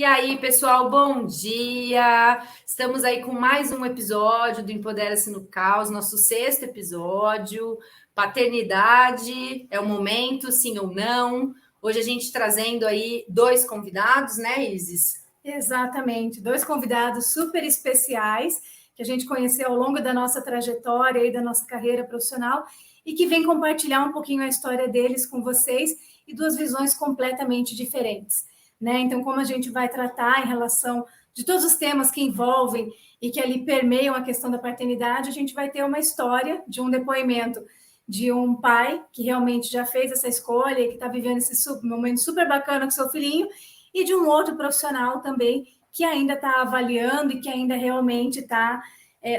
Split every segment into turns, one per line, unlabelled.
aí, pessoal, bom dia! Estamos aí com mais um episódio do Empodera-se no Caos, nosso 6º episódio. Paternidade, é o momento, sim ou não? Hoje a gente trazendo aí 2 convidados, né, Isis?
Exatamente, 2 convidados super especiais que a gente conheceu ao longo da nossa trajetória e da nossa carreira profissional e que vem compartilhar um pouquinho a história deles com vocês e 2 visões completamente diferentes, né? Então, como a gente vai tratar em relação de todos os temas que envolvem e que ali permeiam a questão da paternidade, a gente vai ter uma história de um depoimento de um pai que realmente já fez essa escolha e que está vivendo esse momento super bacana com seu filhinho, e de um outro profissional também que ainda está avaliando e que ainda realmente está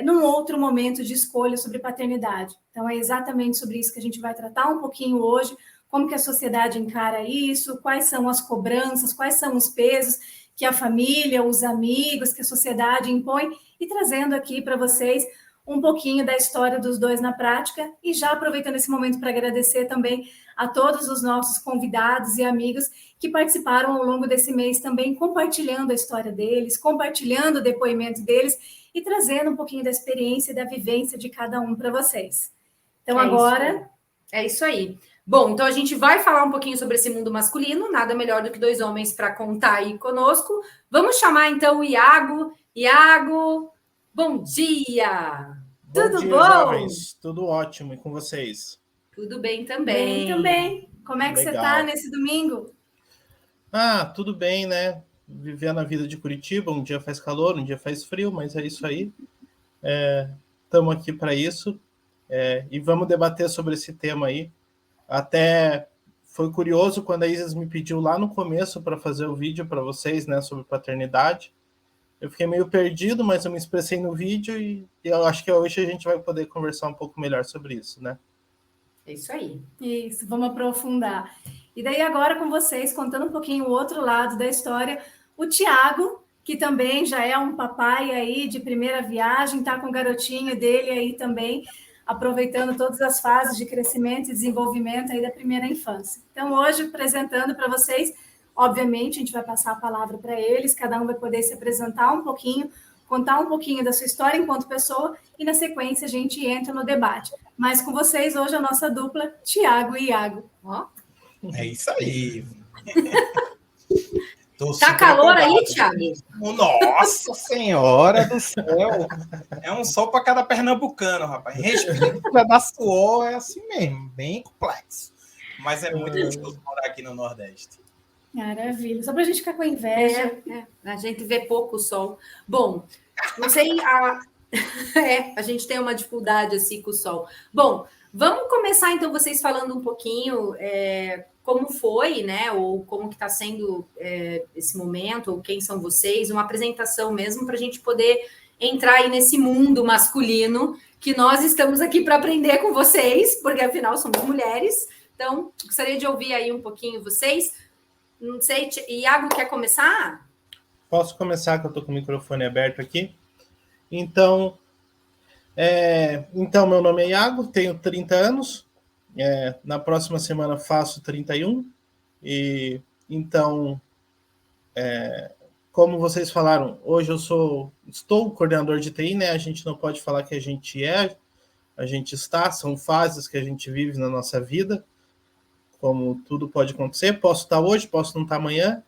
num outro momento de escolha sobre paternidade. Então, é exatamente sobre isso que a gente vai tratar um pouquinho hoje, como que a sociedade encara isso, quais são as cobranças, quais são os pesos que a família, os amigos, que a sociedade impõe, e trazendo aqui para vocês um pouquinho da história dos 2 na prática, e já aproveitando esse momento para agradecer também a todos os nossos convidados e amigos que participaram ao longo desse mês também, compartilhando a história deles, compartilhando o depoimento deles e trazendo um pouquinho da experiência e da vivência de cada um para vocês. Então, agora...
É isso aí. Bom, então a gente vai falar um pouquinho sobre esse mundo masculino, nada melhor do que 2 homens para contar aí conosco. Vamos chamar então o Iago. Iago, bom dia!
Tudo
dia,
bom? Jovens, tudo ótimo, e com vocês?
Tudo bem também.
Bem também. Como é que
Legal.
você está nesse domingo?
Tudo bem, né? Vivendo a vida de Curitiba, um dia faz calor, um dia faz frio, mas é isso aí. Estamos aqui para isso e vamos debater sobre esse tema aí. Até foi curioso quando a Isis me pediu lá no começo para fazer o vídeo para vocês, né, sobre paternidade. Eu fiquei meio perdido, mas eu me expressei no vídeo e eu acho que hoje a gente vai poder conversar um pouco melhor sobre isso, né?
É isso aí.
Isso, vamos aprofundar. E daí agora com vocês, contando um pouquinho o outro lado da história, o Tiago, que também já é um papai aí de primeira viagem, está com o garotinho dele aí também, aproveitando todas as fases de crescimento e desenvolvimento aí da primeira infância. Então, hoje, apresentando para vocês, obviamente, a gente vai passar a palavra para eles, cada um vai poder se apresentar um pouquinho, contar um pouquinho da sua história enquanto pessoa, e na sequência a gente entra no debate. Mas com vocês hoje a nossa dupla, Tiago e Iago.
Ó. É isso aí.
Tá calor aí, Tiago?
Nossa Senhora do céu! É um sol para cada pernambucano, rapaz. Respira da suor, é assim mesmo, bem complexo. Mas é muito gostoso morar aqui no Nordeste.
Maravilha. Só para a gente ficar com inveja.
A gente vê pouco sol. Bom, não sei... a gente tem uma dificuldade assim com o sol. Bom, vamos começar então vocês falando um pouquinho como foi, né? Ou como que está sendo esse momento, ou quem são vocês, uma apresentação mesmo para a gente poder entrar aí nesse mundo masculino que nós estamos aqui para aprender com vocês, porque afinal somos mulheres. Então, gostaria de ouvir aí um pouquinho vocês. Não sei, Iago, quer começar?
Posso começar, que eu estou com o microfone aberto aqui. Então, meu nome é Iago, tenho 30 anos, na próxima semana faço 31, e então, como vocês falaram, hoje estou coordenador de TI, né? A gente não pode falar que a gente está, são fases que a gente vive na nossa vida, como tudo pode acontecer, posso estar hoje, posso não estar amanhã,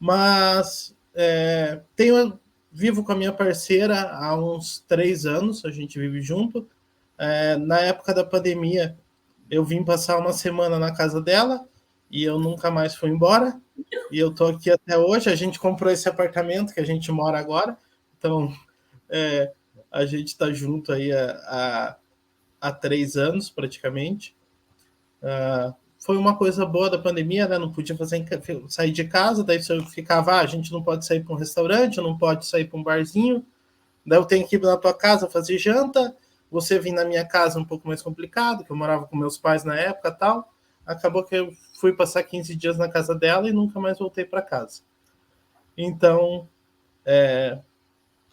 mas vivo com a minha parceira há uns 3 anos, a gente vive junto. Na época da pandemia, eu vim passar uma semana na casa dela e eu nunca mais fui embora. E eu estou aqui até hoje. A gente comprou esse apartamento que a gente mora agora. Então, a gente está junto aí há 3 anos, praticamente. Foi uma coisa boa da pandemia, né? Não podia sair de casa, daí você ficava, a gente não pode sair para um restaurante, não pode sair para um barzinho, daí eu tenho que ir na tua casa fazer janta, você vir na minha casa um pouco mais complicado, que eu morava com meus pais na época e tal, acabou que eu fui passar 15 dias na casa dela e nunca mais voltei para casa. Então,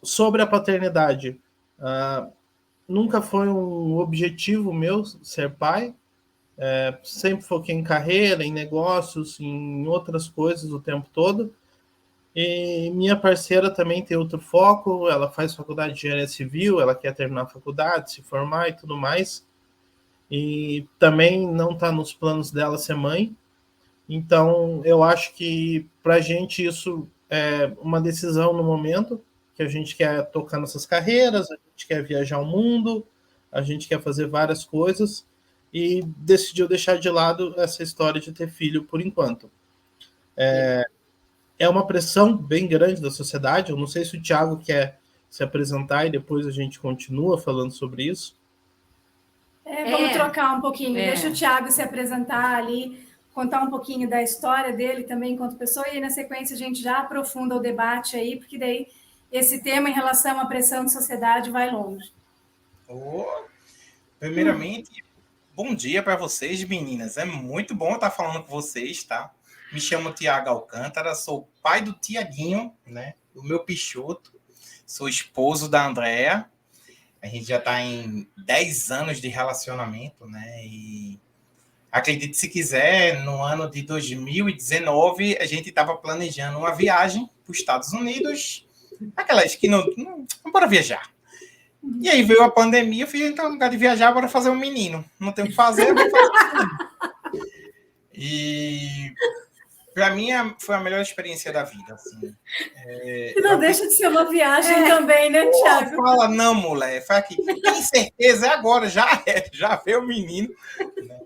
sobre a paternidade, nunca foi um objetivo meu ser pai, sempre foquei em carreira, em negócios, em outras coisas o tempo todo, E minha parceira também tem outro foco, ela faz faculdade de engenharia civil, ela quer terminar a faculdade, se formar e tudo mais. E também não está nos planos dela ser mãe. Então, eu acho que para a gente isso é uma decisão no momento, que a gente quer tocar nossas carreiras, a gente quer viajar o mundo, a gente quer fazer várias coisas, e decidiu deixar de lado essa história de ter filho por enquanto. É uma pressão bem grande da sociedade, eu não sei se o Thiago quer se apresentar e depois a gente continua falando sobre isso.
Vamos trocar um pouquinho, deixa o Thiago se apresentar ali, contar um pouquinho da história dele também enquanto pessoa, e aí, na sequência a gente já aprofunda o debate aí, porque daí esse tema em relação à pressão de sociedade vai longe.
Primeiramente, bom dia para vocês, meninas. É muito bom estar falando com vocês, tá? Me chamo Tiago Alcântara, sou pai do Tiaguinho, né? O meu pichoto. Sou esposo da Andrea. A gente já está em 10 anos de relacionamento, né? E acredite se quiser, no ano de 2019, a gente estava planejando uma viagem para os Estados Unidos, aquelas que não bora viajar. E aí veio a pandemia, eu falei, então, no lugar de viajar, bora fazer um menino. Não tem o que fazer, vou fazer um menino. E para mim foi a melhor experiência da vida. Assim.
Não deixa de ser uma viagem também, né, Thiago?
Fala, não, mulher, fala aqui. Tem certeza, é agora, já veio o menino. Né?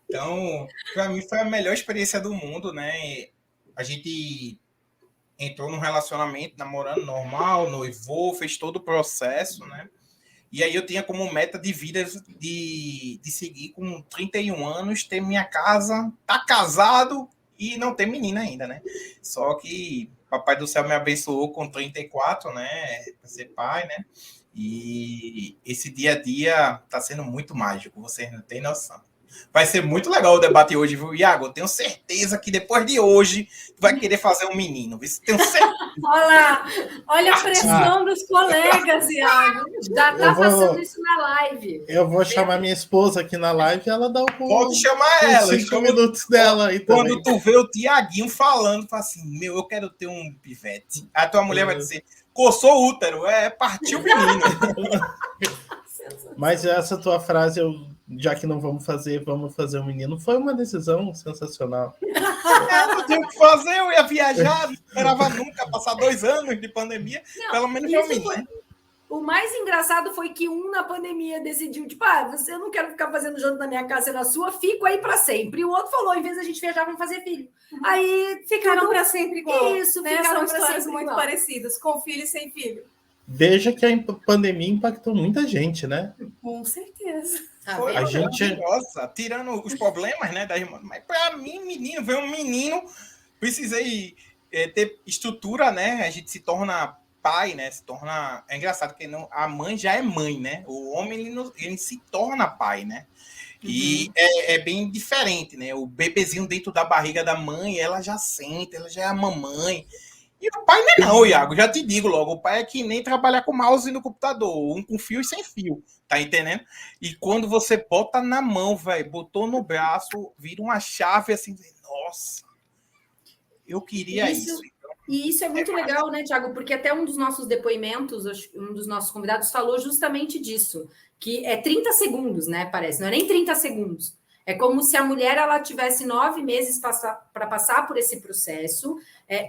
Então, para mim foi a melhor experiência do mundo, né? A gente entrou num relacionamento, namorando normal, noivou, fez todo o processo, né? E aí eu tinha como meta de vida de seguir com 31 anos, ter minha casa, tá casado e não ter menina ainda, né? Só que Papai do Céu me abençoou com 34, né? Para ser pai, né? E esse dia a dia tá sendo muito mágico, vocês não têm noção. Vai ser muito legal o debate hoje, viu, Iago? Eu tenho certeza que depois de hoje tu vai querer fazer um menino. Tenho certeza.
Olha a pressão dos colegas, Iago.
Já tá passando isso na live.
Eu vou chamar minha esposa aqui na live e ela dá
Pode chamar ela.
5 minutos dela aí também.
Quando tu vê o Tiaguinho falando, fala assim, eu quero ter um pivete. A tua mulher vai dizer, coçou o útero, partiu o menino.
Mas essa tua frase, já que não vamos fazer um menino, foi uma decisão sensacional.
Não tinha o que fazer, eu ia viajar, não esperava nunca passar 2 anos de pandemia, pelo menos eu menino.
O mais engraçado foi que na pandemia decidiu, tipo, eu não quero ficar fazendo janto na minha casa e na sua, fico aí para sempre. E o outro falou, em vez da gente viajar, vamos fazer filho. Aí
ficaram para sempre igual.
Isso,
né? São histórias muito parecidas, com filho e sem filho.
Veja que a pandemia impactou muita gente, né?
Com certeza.
Foi a gente nossa, tirando os problemas, né, da irmã. Mas para mim, menino, veio um menino, precisei ter estrutura, né? A gente se torna pai, né? Se torna. É engraçado que a mãe já é mãe, né? O homem ele se torna pai, né? E é bem diferente, né? O bebezinho dentro da barriga da mãe, ela já sente, ela já é a mamãe. E o pai não, Iago, já te digo logo, o pai é que nem trabalhar com mouse no computador, um com fio e sem fio, tá entendendo? E quando você bota na mão, velho, botou no braço, vira uma chave assim, nossa, eu queria isso.
E isso é muito legal, né, Thiago? Porque até um dos nossos depoimentos, um dos nossos convidados falou justamente disso, que é 30 segundos, né, parece, não é nem 30 segundos. É como se a mulher ela tivesse 9 meses para passar por esse processo,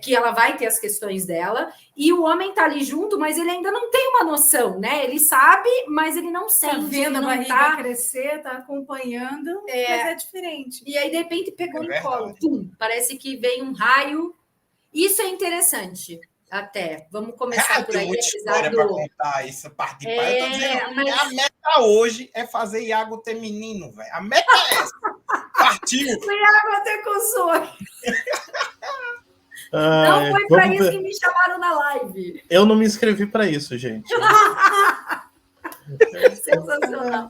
que ela vai ter as questões dela, e o homem está ali junto, mas ele ainda não tem uma noção, né? Ele sabe, mas ele não sente.
Está vendo a barriga crescer, está acompanhando, mas é diferente.
E aí, de repente, pegou no colo. Pum, parece que vem um raio. Isso é interessante. Até. Vamos começar por aí.
Tem muita história para contar essa parte de pai. Eu tô dizendo, mas... a meta hoje é fazer Iago ter menino, velho. A meta é essa. Partiu.
O Iago até coçou. Não foi para isso que me chamaram na live.
Eu não me inscrevi para isso, gente.
Sensacional.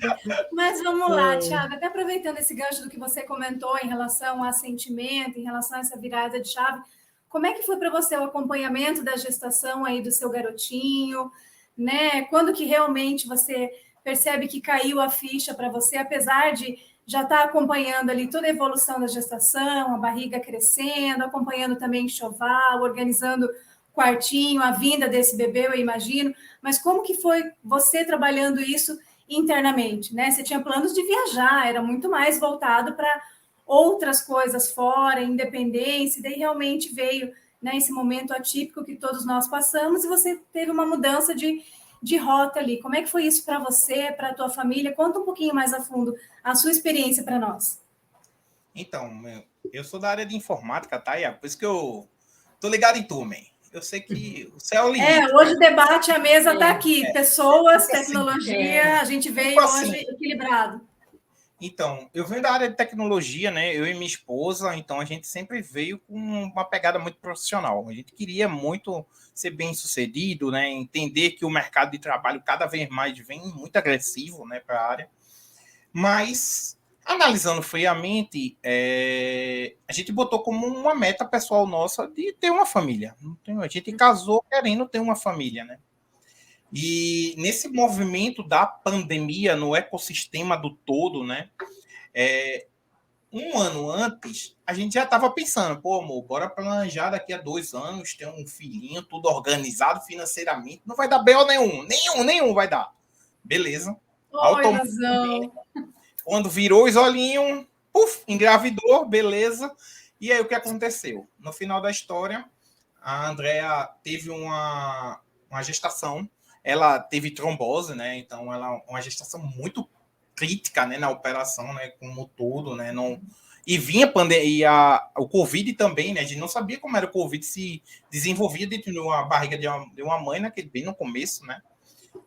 Mas vamos lá, Thiago. Até aproveitando esse gancho do que você comentou em relação a sentimento, em relação a essa virada de chave, como é que foi para você o acompanhamento da gestação aí do seu garotinho, né? Quando que realmente você percebe que caiu a ficha para você, apesar de já estar acompanhando ali toda a evolução da gestação, a barriga crescendo, acompanhando também enxoval, organizando quartinho, a vinda desse bebê, eu imagino, mas como que foi você trabalhando isso internamente, né? Você tinha planos de viajar, era muito mais voltado para outras coisas fora, independência, e daí realmente veio, né, esse momento atípico que todos nós passamos, e você teve uma mudança de rota ali. Como é que foi isso para você, para a tua família? Conta um pouquinho mais a fundo a sua experiência para nós.
Então, eu sou da área de informática, tá? E é por isso que eu tô ligado em tu, man. Eu sei que o céu é o limite.
Hoje o debate, a mesa está aqui. Pessoas,
Tipo assim,
tecnologia, a gente veio
tipo
hoje
assim,
equilibrado.
Então, eu venho da área de tecnologia, né? Eu e minha esposa, então a gente sempre veio com uma pegada muito profissional. A gente queria muito ser bem-sucedido, né? Entender que o mercado de trabalho cada vez mais vem muito agressivo, né, para a área. Mas, analisando friamente, a gente botou como uma meta pessoal nossa de ter uma família. A gente casou querendo ter uma família, né? E nesse movimento da pandemia no ecossistema do todo, né? Um ano antes, a gente já estava pensando, pô, amor, bora planejar daqui a 2 anos, ter um filhinho, tudo organizado financeiramente. Não vai dar BO nenhum vai dar. Beleza.
Oi, razão.
Quando virou os olhinhos, puf, engravidou, beleza. E aí o que aconteceu? No final da história, a Andrea teve uma gestação. Ela teve trombose, né? Então, ela uma gestação muito crítica, né, na operação, né, como todo, né? Não... E vinha o Covid também, né? A gente não sabia como era o Covid se desenvolvia dentro de uma barriga de uma mãe, naquele bem no começo, né?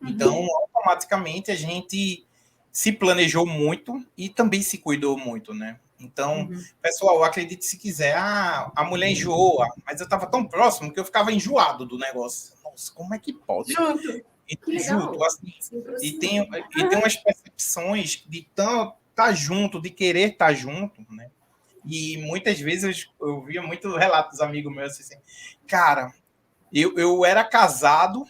Então, automaticamente, a gente se planejou muito e também se cuidou muito, né? Então, pessoal, acredite se quiser, a mulher enjoa, mas eu estava tão próximo que eu ficava enjoado do negócio. Nossa, como é que pode?
Junto.
Junto, assim. E tem umas percepções de estar junto, de querer estar junto, né? E muitas vezes eu via muito relatos dos amigos meus assim, cara, eu era casado,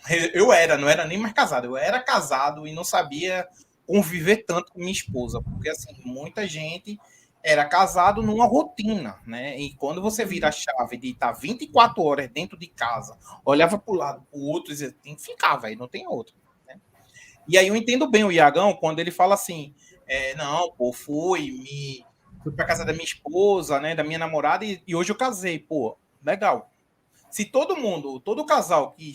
não era nem mais casado, eu era casado e não sabia conviver tanto com minha esposa, porque assim, muita gente era casado numa rotina, né? E quando você vira a chave de estar 24 horas dentro de casa, olhava para o lado, para o outro e dizia, tem que ficar, velho, não tem outro. Né? E aí eu entendo bem o Iagão quando ele fala assim, não, pô, fui para casa da minha esposa, né, da minha namorada, e hoje eu casei, pô, legal. Se todo casal que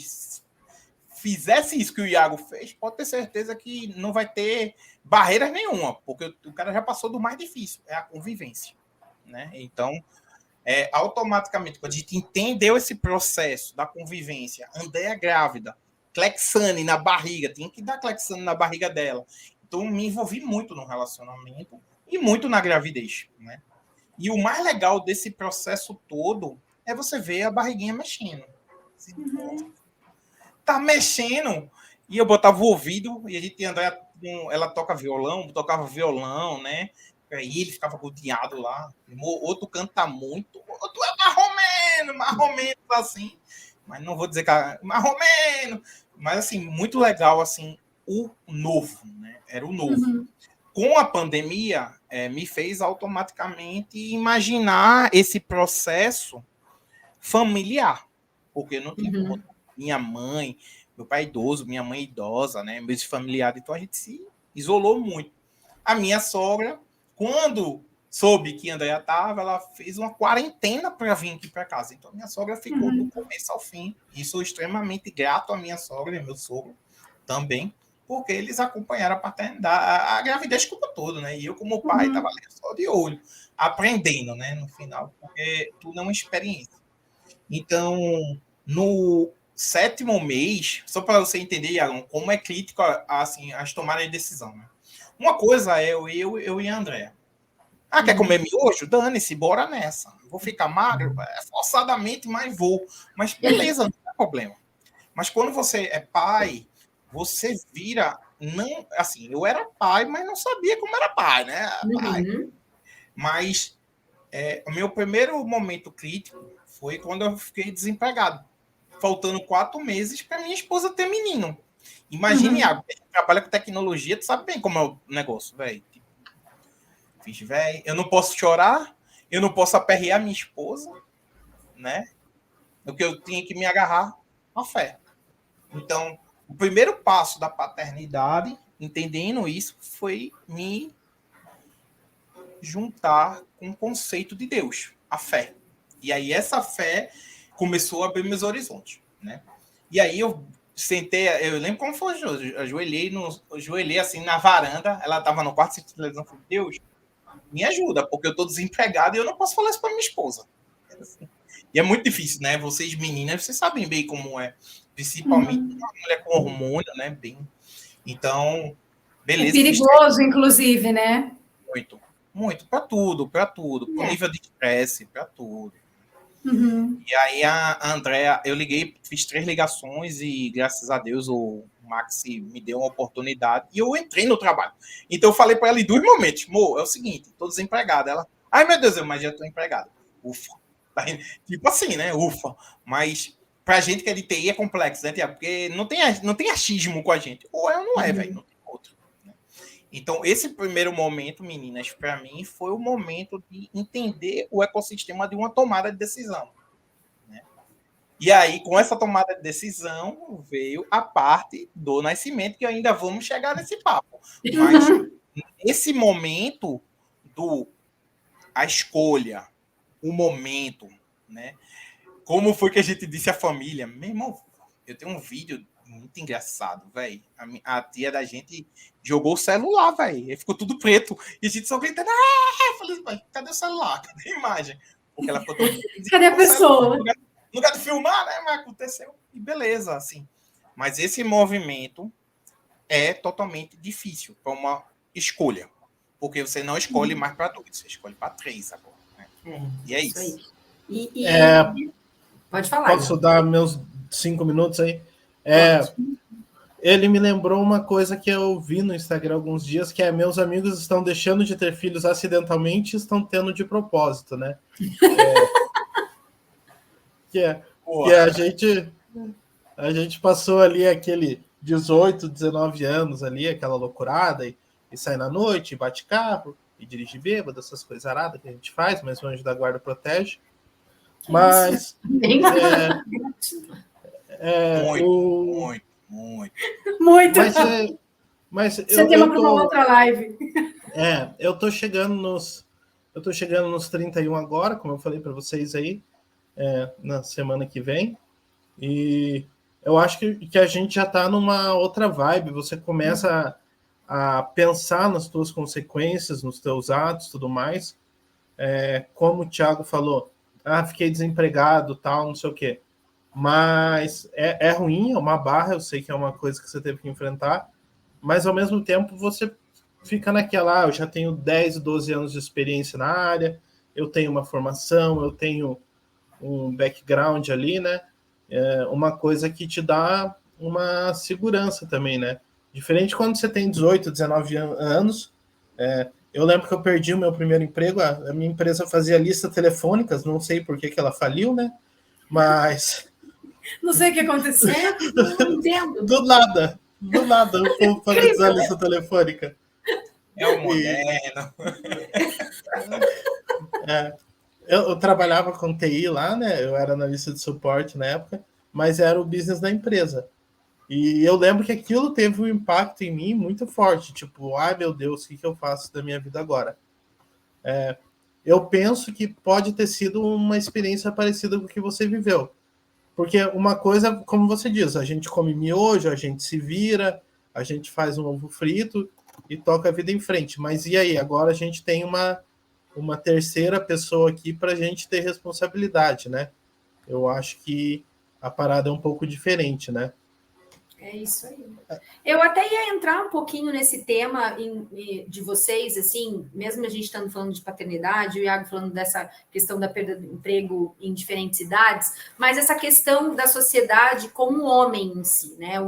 fizesse isso que o Iago fez, pode ter certeza que não vai ter barreiras nenhuma, porque o cara já passou do mais difícil, é a convivência, né? Então, automaticamente, quando a gente entendeu esse processo da convivência, Andréa grávida, Clexane na barriga, tinha que dar Clexane na barriga dela. Então, me envolvi muito no relacionamento e muito na gravidez, né? E o mais legal desse processo todo é você ver a barriguinha mexendo. Assim, tá mexendo. E eu botava o ouvido e a gente andava, ela tocava violão, né? Aí ele ficava rodeado lá. Outro canta muito, outro é mais ou menos assim. Mas não vou dizer que mais ou menos. Mas assim, muito legal assim, o novo, né? Era o novo. Com a pandemia, me fez automaticamente imaginar esse processo familiar, porque eu não tinha como minha mãe, meu pai idoso, minha mãe idosa, né, meus familiares, então a gente se isolou muito. A minha sogra, quando soube que Andréa estava, ela fez uma quarentena para vir aqui para casa. Então a minha sogra ficou do começo ao fim. E sou extremamente grato à minha sogra e meu sogro também, porque eles acompanharam a paternidade, a gravidez como todo, né? E eu, como pai, estava ali só de olho, aprendendo, né? No final, porque tudo é uma experiência. Então, no 7º mês, só para você entender, Iaron, como é crítico assim, as tomadas de decisão, né? Uma coisa é eu e a Andréa. Quer comer miojo? Dane-se, bora nessa. Vou ficar magro? Forçadamente, mas vou. Mas beleza, não tem problema. Mas quando você é pai, você vira... não, assim, eu era pai, mas não sabia como era pai, né? Pai. Mas o meu primeiro momento crítico foi quando eu fiquei desempregado. Faltando 4 meses para minha esposa ter menino. Imagine, Iago, que trabalha com tecnologia, tu sabe bem como é o negócio, velho. Fiz, velho, eu não posso chorar, eu não posso aperrear minha esposa, né? o que eu tinha que me agarrar à fé. Então, o primeiro passo da paternidade, entendendo isso, foi me juntar com o conceito de Deus, a fé. E aí essa fé começou a abrir meus horizontes, né? E aí eu sentei, eu lembro como foi, eu ajoelhei assim na varanda, ela estava no quarto de televisão, falei, Deus, me ajuda, porque eu estou desempregado e eu não posso falar isso para minha esposa. E é muito difícil, né? Vocês meninas, vocês sabem bem como é, principalmente uma mulher com hormônio, né? Bem, então, beleza.
É perigoso, inclusive, né?
Muito, para tudo, pro nível de estresse, para tudo.
Uhum.
E aí a Andrea, eu liguei, fiz 3 ligações e graças a Deus o Maxi me deu uma oportunidade e eu entrei no trabalho. Então eu falei para ela em 2 momentos, Mo, é o seguinte, tô desempregada. Ela, ai meu Deus, mas já tô empregada. Ufa. Tipo assim, né? Ufa. Mas pra gente que é de TI é complexo, né, Tiago? Porque não tem achismo com a gente. Ou é ou não é, velho, não tem outro. Então, esse primeiro momento, meninas, para mim, foi o momento de entender o ecossistema de uma tomada de decisão. Né? E aí, com essa tomada de decisão, veio a parte do nascimento, que ainda vamos chegar nesse papo. Mas, nesse momento a escolha, o momento, né? Como foi que a gente disse à família? Meu irmão, eu tenho um vídeo muito engraçado, velho. A tia da gente jogou o celular, velho. Ficou tudo preto. E a gente só gritando, eu falei, cadê o celular? Cadê a imagem? Porque ela ficou tão...
Cadê a pessoa?
No lugar de filmar, né? Mas aconteceu. E beleza, assim. Mas esse movimento é totalmente difícil para uma escolha. Porque você não escolhe mais para 2, você escolhe para 3 agora. Né? E é isso.
Pode falar.
Posso dar meus 5 minutos aí? Ele me lembrou uma coisa que eu vi no Instagram há alguns dias, que é meus amigos estão deixando de ter filhos acidentalmente e estão tendo de propósito, né? Que a gente passou ali aquele 18, 19 anos ali, aquela loucurada, e sai na noite, e bate carro, e dirige bêbado, essas coisas aradas que a gente faz, mas o anjo da guarda protege. Mas...
Muito.
Mas
você tem uma outra live.
Eu tô chegando nos 31 agora, como eu falei para vocês aí, na semana que vem. E eu acho que a gente já tá numa outra vibe. Você começa a pensar nas tuas consequências, nos teus atos, tudo mais. Como o Thiago falou, fiquei desempregado, tal, não sei o quê. Mas é ruim, é uma barra, eu sei que é uma coisa que você teve que enfrentar, mas ao mesmo tempo você fica naquela, eu já tenho 10, 12 anos de experiência na área, eu tenho uma formação, eu tenho um background ali, né? Uma coisa que te dá uma segurança também, né? Diferente quando você tem 18, 19 anos. Eu lembro que eu perdi o meu primeiro emprego, a minha empresa fazia listas telefônicas, não sei por que ela faliu, né? Mas...
Não sei o que aconteceu.
Não entendo.
Do nada, o povo fazendo a lista telefônica.
É o moderno.
Eu trabalhava com TI lá, né? Eu era analista de suporte na época, mas era o business da empresa. E eu lembro que aquilo teve um impacto em mim muito forte. Tipo, ai meu Deus, o que eu faço da minha vida agora? Eu penso que pode ter sido uma experiência parecida com o que você viveu. Porque uma coisa, como você diz, a gente come miojo, a gente se vira, a gente faz um ovo frito e toca a vida em frente. Mas e aí? Agora a gente tem uma terceira pessoa aqui para a gente ter responsabilidade, né? Eu acho que a parada é um pouco diferente, né?
É isso aí. Eu até ia entrar um pouquinho nesse tema de vocês, assim, mesmo a gente estando falando de paternidade, o Iago falando dessa questão da perda do emprego em diferentes idades, mas essa questão da sociedade como homem em si, né?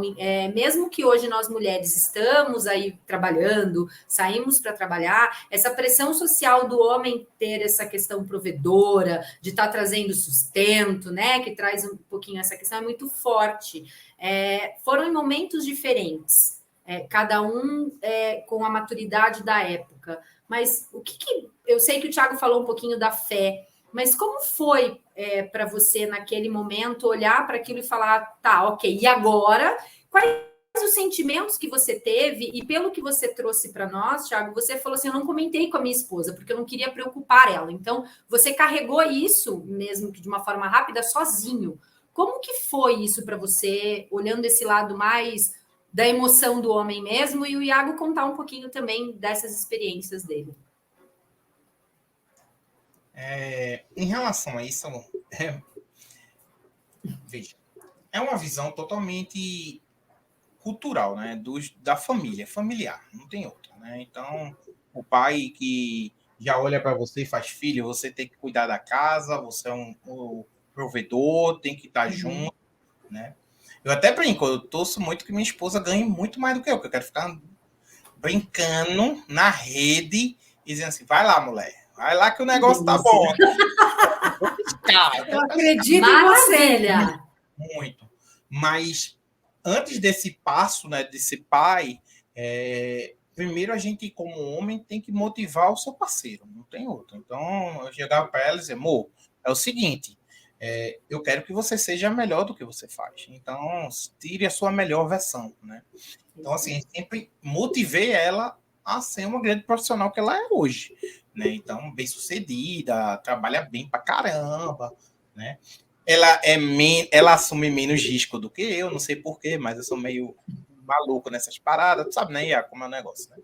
Mesmo que hoje nós mulheres estamos aí trabalhando, saímos para trabalhar, essa pressão social do homem ter essa questão provedora, de estar trazendo sustento, né? Que traz um pouquinho essa questão, é muito forte. Foram em momentos diferentes, cada um com a maturidade da época. Mas o que eu sei que o Thiago falou um pouquinho da fé, Mas como foi para você, naquele momento, olhar para aquilo e falar, tá, ok, e agora? Quais os sentimentos que você teve? E pelo que você trouxe para nós, Thiago, você falou assim, eu não comentei com a minha esposa, porque eu não queria preocupar ela. Então, você carregou isso, mesmo que de uma forma rápida, sozinho. Como que foi isso para você, olhando esse lado mais da emoção do homem mesmo, e o Iago contar um pouquinho também dessas experiências dele?
Em relação a isso, veja, é uma visão totalmente cultural, né? Da família, familiar, não tem outra, né? Então, o pai que já olha para você e faz filho, você tem que cuidar da casa, você é um provedor, tem que estar junto, né? Eu até brinco, eu torço muito que minha esposa ganhe muito mais do que eu quero ficar brincando na rede e dizendo assim, vai lá, mulher, vai lá que o negócio tá bom.
Eu acredito em você.
Muito. Mas antes desse passo, né, desse pai, primeiro a gente, como homem, tem que motivar o seu parceiro, não tem outro. Então, eu chegava para ela e dizia, amor, é o seguinte, eu quero que você seja melhor do que você faz. Então, tire a sua melhor versão, né? Então, assim, sempre motivei ela a ser uma grande profissional que ela é hoje, né? Então, bem-sucedida, trabalha bem pra caramba, né? Ela assume menos risco do que eu, não sei porquê, mas eu sou meio maluco nessas paradas, tu sabe, né, Iago, como é o negócio, né?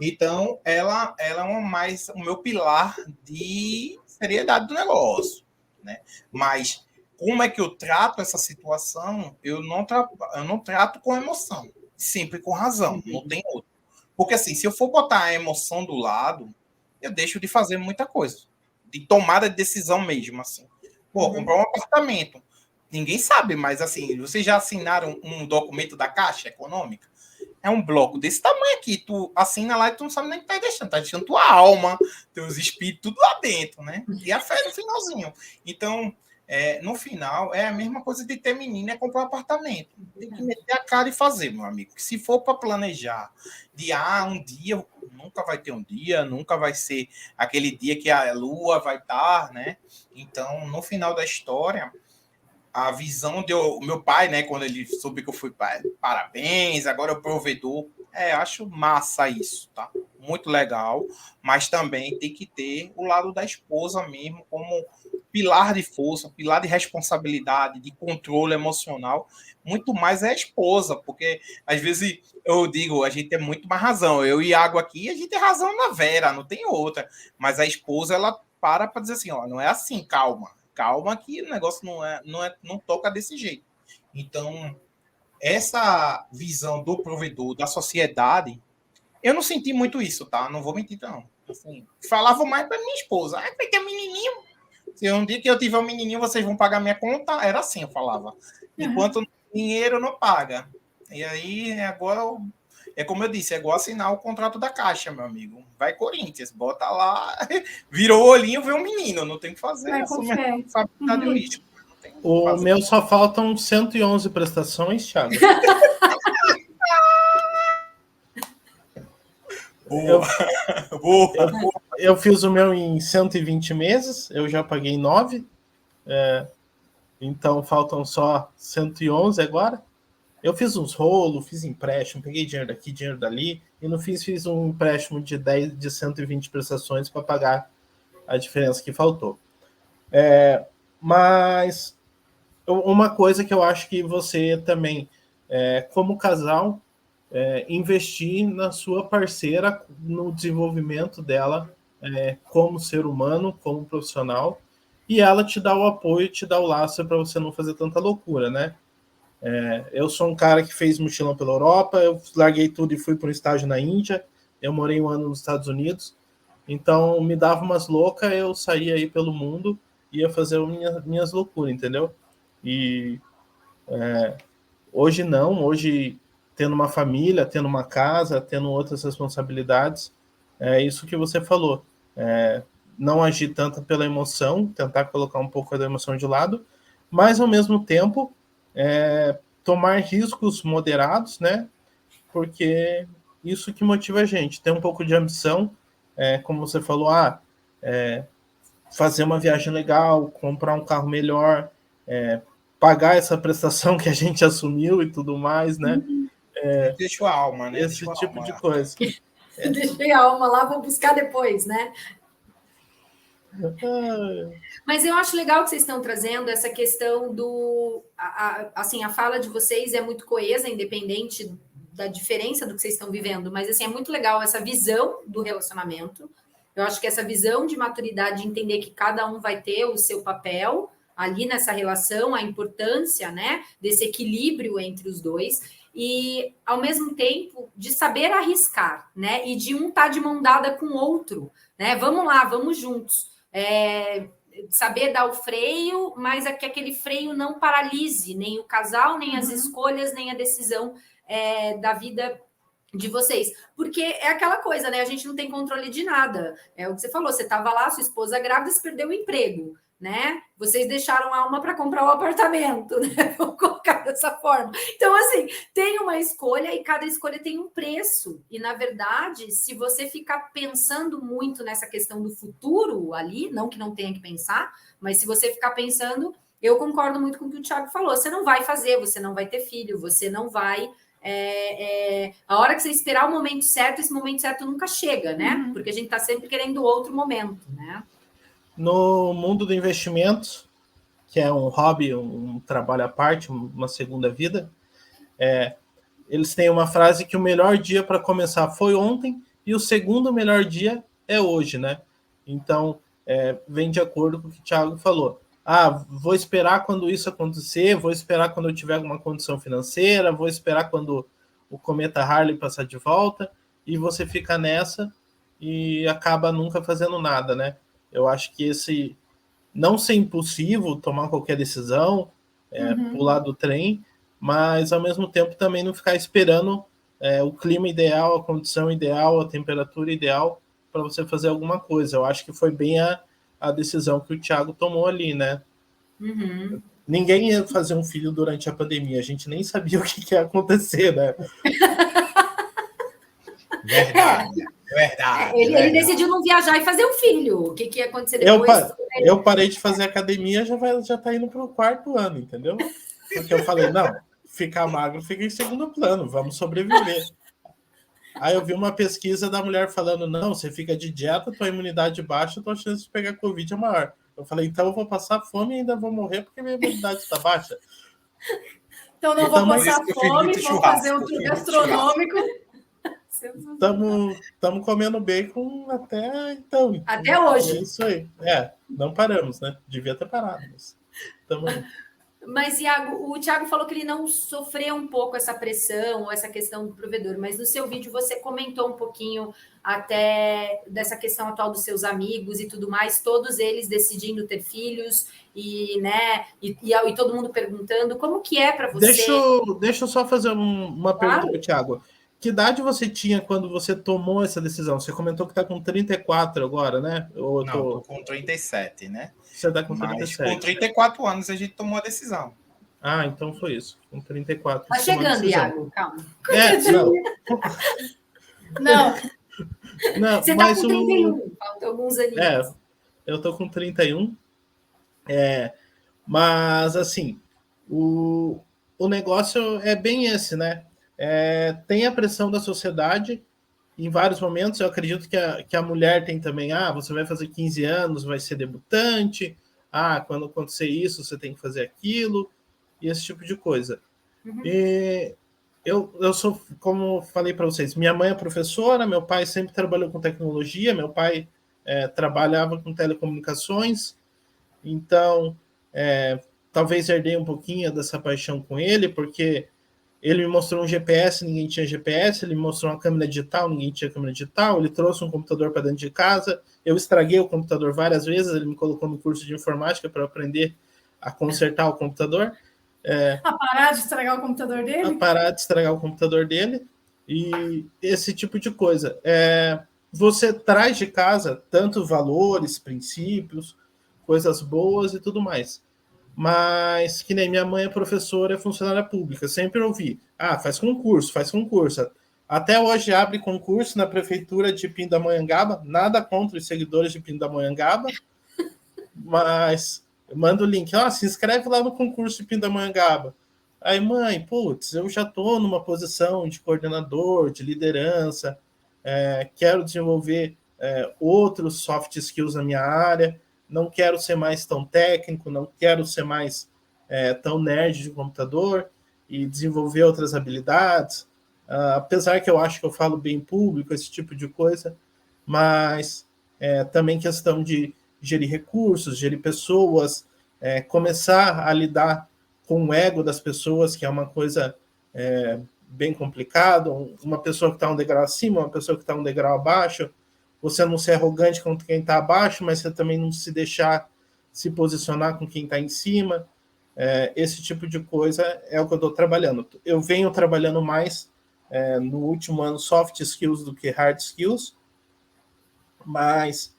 Então, ela é o meu pilar de seriedade do negócio, né? Mas como é que eu trato essa situação? Eu não trato com emoção, sempre com razão, não tem outro. Porque assim, se eu for botar a emoção do lado, eu deixo de fazer muita coisa, de tomada de decisão mesmo, assim. Pô, comprar um apartamento. Ninguém sabe, mas assim, vocês já assinaram um documento da Caixa Econômica? É um bloco desse tamanho aqui. Tu assina lá e tu não sabe nem o que tá deixando tua alma, teus espíritos, tudo lá dentro, né? E a fé no finalzinho. Então, no final, é a mesma coisa de ter menino, é comprar um apartamento. Tem que meter a cara e fazer, meu amigo. Se for para planejar de um dia, nunca vai ter um dia, nunca vai ser aquele dia que a lua vai estar, né? Então, no final da história, a visão do meu pai, né, quando ele soube que eu fui pai, parabéns, agora é o provedor, acho massa isso, tá? Muito legal, mas também tem que ter o lado da esposa mesmo como pilar de força, pilar de responsabilidade, de controle emocional, muito mais é a esposa, porque às vezes eu digo, a gente tem muito mais razão, eu e Iago aqui, a gente tem razão na Vera, não tem outra, mas a esposa, ela para dizer assim, ó, não é assim, calma que o negócio não toca desse jeito. Então, essa visão do provedor, da sociedade, eu não senti muito isso, tá? Não vou mentir, não. Assim, falava mais para minha esposa. Vai ter um menininho. Se um dia que eu tiver um menininho, vocês vão pagar minha conta. Era assim, eu falava. Enquanto dinheiro não paga. E aí, agora, é como eu disse, é igual assinar o contrato da Caixa, meu amigo. Vai Corinthians, bota lá, virou o olhinho, vê um menino, não tem o que fazer.
O meu só faltam 111 prestações, Thiago. Eu fiz o meu em 120 meses, eu já paguei 9, então faltam só 111 agora. Eu fiz uns rolos, fiz empréstimo, peguei dinheiro daqui, dinheiro dali, e no fim fiz um empréstimo de 120 prestações para pagar a diferença que faltou. Mas uma coisa que eu acho que você também, como casal, investir na sua parceira, no desenvolvimento dela como ser humano, como profissional, e ela te dá o apoio, te dá o laço para você não fazer tanta loucura, né? Eu sou um cara que fez mochilão pela Europa, eu larguei tudo e fui para um estágio na Índia, eu morei 1 ano nos Estados Unidos, então me dava umas loucas, eu saía aí pelo mundo, ia fazer minhas loucuras, entendeu? E hoje não, hoje tendo uma família, tendo uma casa, tendo outras responsabilidades, é isso que você falou, não agir tanto pela emoção, tentar colocar um pouco da emoção de lado, mas ao mesmo tempo tomar riscos moderados, né? Porque isso que motiva a gente, ter um pouco de ambição, como você falou, fazer uma viagem legal, comprar um carro melhor, pagar essa prestação que a gente assumiu e tudo mais, né?
Deixa a alma, né?
Esse tipo de coisa.
Deixei a alma lá, vou buscar depois, né? Mas eu acho legal que vocês estão trazendo essa questão do... assim, a fala de vocês é muito coesa, independente da diferença do que vocês estão vivendo, mas assim, é muito legal essa visão do relacionamento. Eu acho que essa visão de maturidade, de entender que cada um vai ter o seu papel ali nessa relação, a importância, né, desse equilíbrio entre os dois, e, ao mesmo tempo, de saber arriscar, né, e de um estar de mão dada com o outro, né, vamos lá, vamos juntos. Saber dar o freio, mas é que aquele freio não paralise nem o casal, nem as escolhas, nem a decisão da vida de vocês. Porque é aquela coisa, né? A gente não tem controle de nada. É o que você falou, você estava lá, sua esposa grávida, você perdeu o emprego, né? Vocês deixaram a alma para comprar o apartamento, né? Vou colocar dessa forma. Então, assim, tem uma escolha e cada escolha tem um preço. E, na verdade, se você ficar pensando muito nessa questão do futuro ali, não que não tenha que pensar, mas se você ficar pensando, eu concordo muito com o que o Thiago falou. Você não vai fazer, você não vai ter filho, você não vai... a hora que você esperar o momento certo, esse momento certo nunca chega, né? Porque a gente está sempre querendo outro momento, né?
No mundo do investimento, que é um hobby, um trabalho à parte, uma segunda vida, eles têm uma frase que o melhor dia para começar foi ontem e o segundo melhor dia é hoje, né? Então, vem de acordo com o que o Thiago falou. Vou esperar quando isso acontecer, vou esperar quando eu tiver alguma condição financeira, vou esperar quando o cometa Harley passar de volta, e você fica nessa e acaba nunca fazendo nada, né? Eu acho que esse não ser impulsivo, tomar qualquer decisão, pular do trem, mas ao mesmo tempo também não ficar esperando o clima ideal, a condição ideal, a temperatura ideal para você fazer alguma coisa. Eu acho que foi bem a decisão que o Thiago tomou ali, né? Ninguém ia fazer um filho durante a pandemia, a gente nem sabia o que ia acontecer, né?
Verdade.
Ele decidiu não viajar e fazer um filho. O que ia acontecer depois?
Eu parei de fazer academia, já tá indo para o 4º ano, entendeu? Porque eu falei, não, ficar magro fica em segundo plano, vamos sobreviver. Aí eu vi uma pesquisa da mulher falando, não, você fica de dieta, tua imunidade baixa, tua chance de pegar Covid é maior. Eu falei, então eu vou passar fome e ainda vou morrer porque minha imunidade está baixa.
Então não vou passar fome, vou fazer um tour gastronômico.
Estamos comendo bacon até então.
Até hoje.
É isso aí. Não paramos, né? Devia ter parado.
Mas, Iago, o Thiago falou que ele não sofreu um pouco essa pressão ou essa questão do provedor, mas no seu vídeo você comentou um pouquinho até dessa questão atual dos seus amigos e tudo mais, todos eles decidindo ter filhos e, né, e todo mundo perguntando como que é para você.
Deixa eu só fazer uma pergunta para o Thiago. Que idade você tinha quando você tomou essa decisão? Você comentou que está com 34 agora, né?
Não, estou com 37, né?
Você está com 37.
Mas com 34 anos a gente tomou a decisão.
Então foi isso. Com 34.
Tá chegando, Iago. Calma.
Não.
Você está com 31. Faltam alguns aninhos.
Eu estou com 31. Mas, assim, o negócio é bem esse, né? Tem a pressão da sociedade em vários momentos. Eu acredito que a mulher tem também, você vai fazer 15 anos, vai ser debutante, quando acontecer isso, você tem que fazer aquilo, e esse tipo de coisa. E eu sou, como falei para vocês, minha mãe é professora, meu pai sempre trabalhou com tecnologia, meu pai trabalhava com telecomunicações, então talvez herdei um pouquinho dessa paixão com ele, porque ele me mostrou um GPS, ninguém tinha GPS, ele me mostrou uma câmera digital, ninguém tinha câmera digital, ele trouxe um computador para dentro de casa, eu estraguei o computador várias vezes, ele me colocou no curso de informática para aprender a consertar o computador.
A parar de estragar o computador dele?
A parar de estragar o computador dele, e esse tipo de coisa. Você traz de casa tanto valores, princípios, coisas boas e tudo mais. Mas, que nem minha mãe é professora, é funcionária pública, sempre ouvi, faz concurso. Até hoje abre concurso na prefeitura de Pindamonhangaba, nada contra os seguidores de Pindamonhangaba, Mas eu mando o link, se inscreve lá no concurso de Pindamonhangaba. Aí, mãe, putz, eu já estou numa posição de coordenador, de liderança, quero desenvolver outros soft skills na minha área, não quero ser mais tão técnico, não quero ser mais tão nerd de computador e desenvolver outras habilidades, apesar que eu acho que eu falo bem em público, esse tipo de coisa, mas também questão de gerir recursos, gerir pessoas, começar a lidar com o ego das pessoas, que é uma coisa bem complicada, uma pessoa que está um degrau acima, uma pessoa que está um degrau abaixo, você não ser arrogante com quem está abaixo, mas você também não se deixar se posicionar com quem está em cima, esse tipo de coisa é o que eu estou trabalhando. Eu venho trabalhando mais no último ano soft skills do que hard skills, mas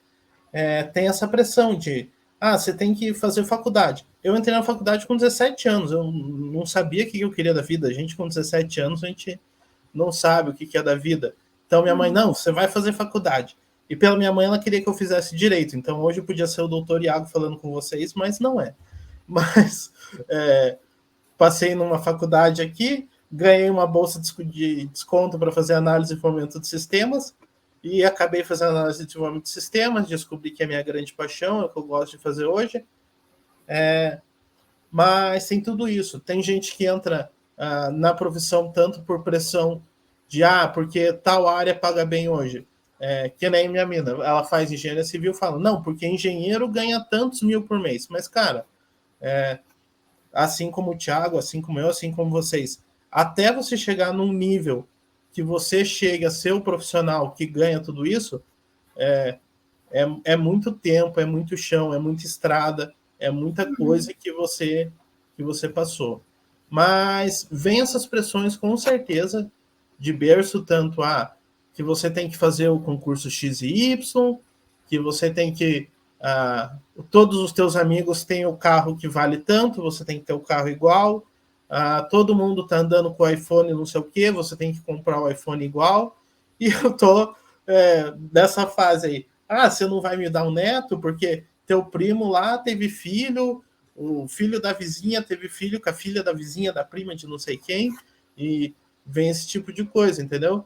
tem essa pressão de você tem que fazer faculdade. Eu entrei na faculdade com 17 anos, eu não sabia o que eu queria da vida. A gente com 17 anos, a gente não sabe o que é da vida. Então minha mãe, não, você vai fazer faculdade. E pela minha mãe, ela queria que eu fizesse direito. Então hoje podia ser o doutor Iago falando com vocês, mas não é. Mas passei numa faculdade aqui, ganhei uma bolsa de desconto para fazer análise e fomento de sistemas, e acabei fazendo análise de desenvolvimento de sistemas, descobri que é a minha grande paixão, é o que eu gosto de fazer hoje. Mas tem tudo isso. Tem gente que entra na profissão tanto por pressão de porque tal área paga bem hoje. Que nem minha mina, ela faz engenharia civil, fala, não, porque engenheiro ganha tantos mil por mês. Mas, cara, assim como o Thiago, assim como eu, assim como vocês, até você chegar num nível que você chega a ser o profissional que ganha tudo isso, é muito tempo, é muito chão, é muita estrada, é muita coisa que você passou. Mas vem essas pressões, com certeza, de berço, tanto que você tem que fazer o concurso X e Y, que você tem que... todos os teus amigos têm o carro que vale tanto, você tem que ter o carro igual, todo mundo está andando com o iPhone não sei o quê, você tem que comprar o iPhone igual, e eu estou nessa fase aí. Você não vai me dar um neto, porque teu primo lá teve filho, o filho da vizinha teve filho com a filha da vizinha, da prima de não sei quem, e vem esse tipo de coisa, entendeu?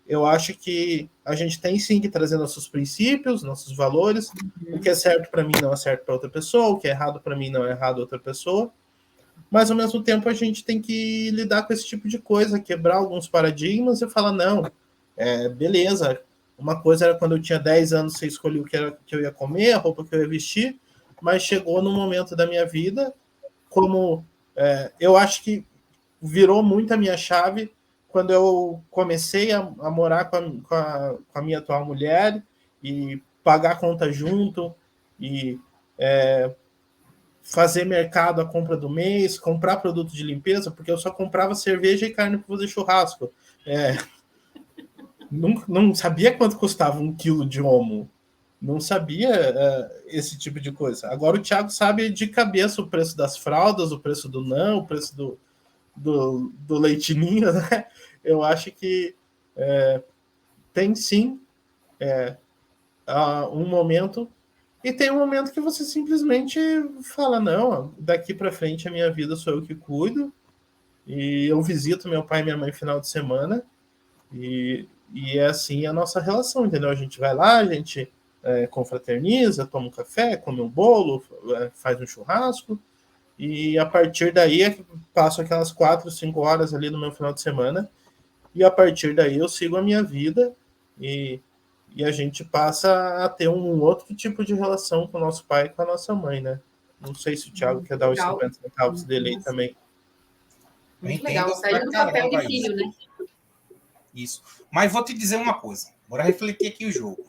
Eu acho que a gente tem sim que trazer nossos princípios, nossos valores, o que é certo para mim não é certo para outra pessoa, o que é errado para mim não é errado para outra pessoa, mas ao mesmo tempo a gente tem que lidar com esse tipo de coisa, quebrar alguns paradigmas e falar, não, beleza, uma coisa era quando eu tinha 10 anos, você escolheu o que eu ia comer, a roupa que eu ia vestir, mas chegou num momento da minha vida, como eu acho que virou muito a minha chave quando eu comecei a morar com a minha atual mulher e pagar a conta junto e fazer mercado a compra do mês, comprar produto de limpeza, porque eu só comprava cerveja e carne para fazer churrasco. Não sabia quanto custava 1 quilo de homo. Não sabia esse tipo de coisa. Agora o Thiago sabe de cabeça o preço das fraldas, o preço do não, o preço do leitinho, né? Eu acho que tem sim um momento, e tem um momento que você simplesmente fala, não, daqui para frente a minha vida sou eu que cuido, e eu visito meu pai e minha mãe no final de semana, e é assim a nossa relação, entendeu? A gente vai lá, a gente confraterniza, toma um café, come um bolo, faz um churrasco, e a partir daí passo aquelas 4, 5 horas ali no meu final de semana, e a partir daí eu sigo a minha vida, e a gente passa a ter um outro tipo de relação com o nosso pai e com a nossa mãe, né? Não sei se o Thiago quer dar os 50 centavos dele aí também.
Muito legal, saindo do papel de filho, né?
Isso. Mas vou te dizer uma coisa, bora refletir aqui o jogo.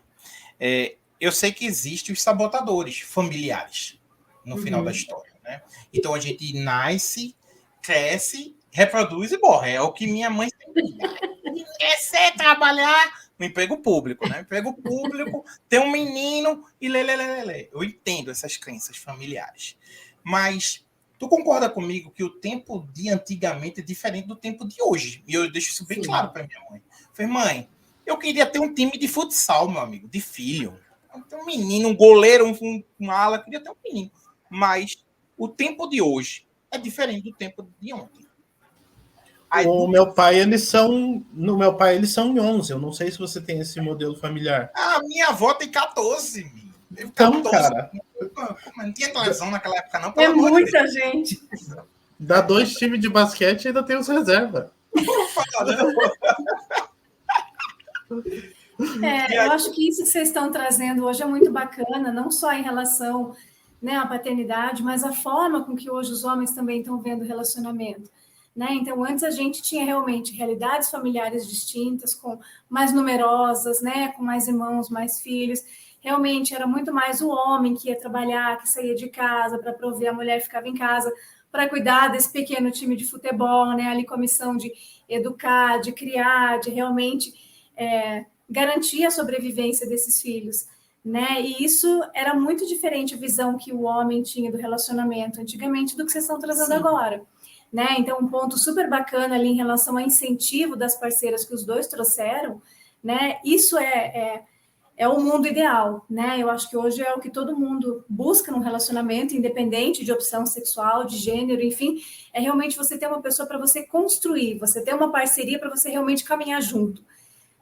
Eu sei que existem os sabotadores familiares no final da história, né? Então a gente nasce, cresce, reproduz e morre. É o que minha mãe sempre quer trabalhar no emprego público, né? Emprego público, ter um menino e lelelelele. Eu entendo essas crenças familiares. Mas tu concorda comigo que o tempo de antigamente é diferente do tempo de hoje? E eu deixo isso bem claro para minha mãe. Falei, mãe, eu queria ter um time de futsal, meu amigo, de filho. Tem um menino, um goleiro, um ala, queria ter um menino. Mas o tempo de hoje é diferente do tempo de ontem.
O meu pai, eles são... No meu pai, eles são em 11. Eu não sei se você tem esse modelo familiar.
A minha avó tem 14.
Então, cara...
Mas não tinha televisão naquela época, não.
É muita gente.
Dá 2 times de basquete e ainda tem os reserva.
Eu acho que isso que vocês estão trazendo hoje é muito bacana, não só em relação, né, à paternidade, mas a forma com que hoje os homens também estão vendo o relacionamento. Né? Então, antes a gente tinha realmente realidades familiares distintas, mais numerosas, né? Com mais irmãos, mais filhos. Realmente era muito mais o homem que ia trabalhar, que saía de casa para prover, a mulher ficava em casa para cuidar desse pequeno time de futebol, né? Ali com a missão de educar, de criar, de realmente garantir a sobrevivência desses filhos. Né? E isso era muito diferente a visão que o homem tinha do relacionamento antigamente do que vocês estão trazendo agora. Né? Então, um ponto super bacana ali em relação ao incentivo das parceiras que os dois trouxeram, né? Isso é o mundo ideal, né? Eu acho que hoje é o que todo mundo busca num relacionamento, independente de opção sexual, de gênero, enfim, é realmente você ter uma pessoa para você construir, você ter uma parceria para você realmente caminhar junto,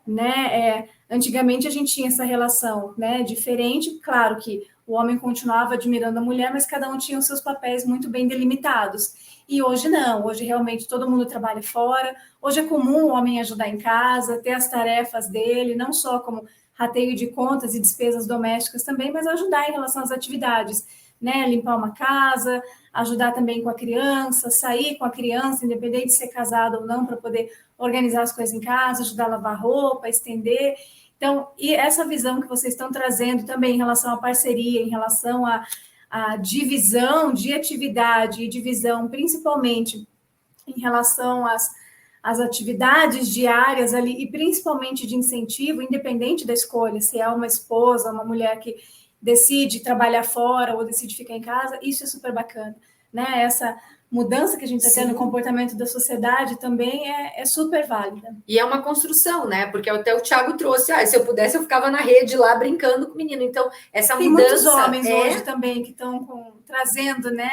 né? Antigamente a gente tinha essa relação, né? Diferente, claro que o homem continuava admirando a mulher, mas cada um tinha os seus papéis muito bem delimitados. E hoje não, hoje realmente todo mundo trabalha fora, hoje é comum o homem ajudar em casa, ter as tarefas dele, não só como rateio de contas e despesas domésticas também, mas ajudar em relação às atividades, né? Limpar uma casa, ajudar também com a criança, sair com a criança, independente de ser casado ou não, para poder organizar as coisas em casa, ajudar a lavar roupa, estender. Então, e essa visão que vocês estão trazendo também em relação à parceria, em relação à divisão de atividade e divisão, principalmente em relação às atividades diárias ali, e principalmente de incentivo, independente da escolha, se é uma esposa, uma mulher que decide trabalhar fora ou decide ficar em casa, isso é super bacana. Né? Essa mudança que a gente está tendo no comportamento da sociedade também é super válida.
E é uma construção, né? Porque até o Thiago trouxe, se eu pudesse, eu ficava na rede lá brincando com o menino. Então, essa
Tem
mudança...
muitos homens hoje também que estão trazendo, né,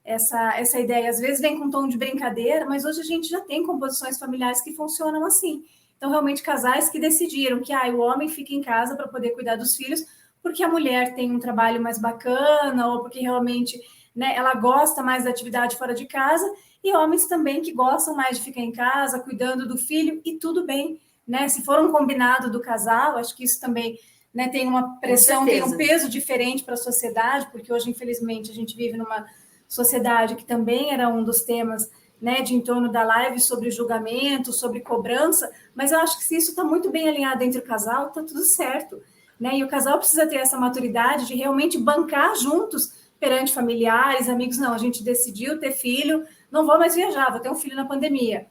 essa ideia. Às vezes vem com um tom de brincadeira, mas hoje a gente já tem composições familiares que funcionam assim. Então, realmente, casais que decidiram que o homem fica em casa para poder cuidar dos filhos, porque a mulher tem um trabalho mais bacana, ou porque realmente... Né, ela gosta mais da atividade fora de casa, e homens também que gostam mais de ficar em casa, cuidando do filho, e tudo bem, né? Se for um combinado do casal, acho que isso também, né, tem uma pressão, tem um peso diferente para a sociedade, porque hoje, infelizmente, a gente vive numa sociedade que também era um dos temas, né, de em torno da live sobre julgamento, sobre cobrança, mas eu acho que se isso está muito bem alinhado entre o casal, está tudo certo. Né? E o casal precisa ter essa maturidade de realmente bancar juntos perante familiares, amigos. Não, a gente decidiu ter filho, não vou mais viajar, vou ter um filho na pandemia.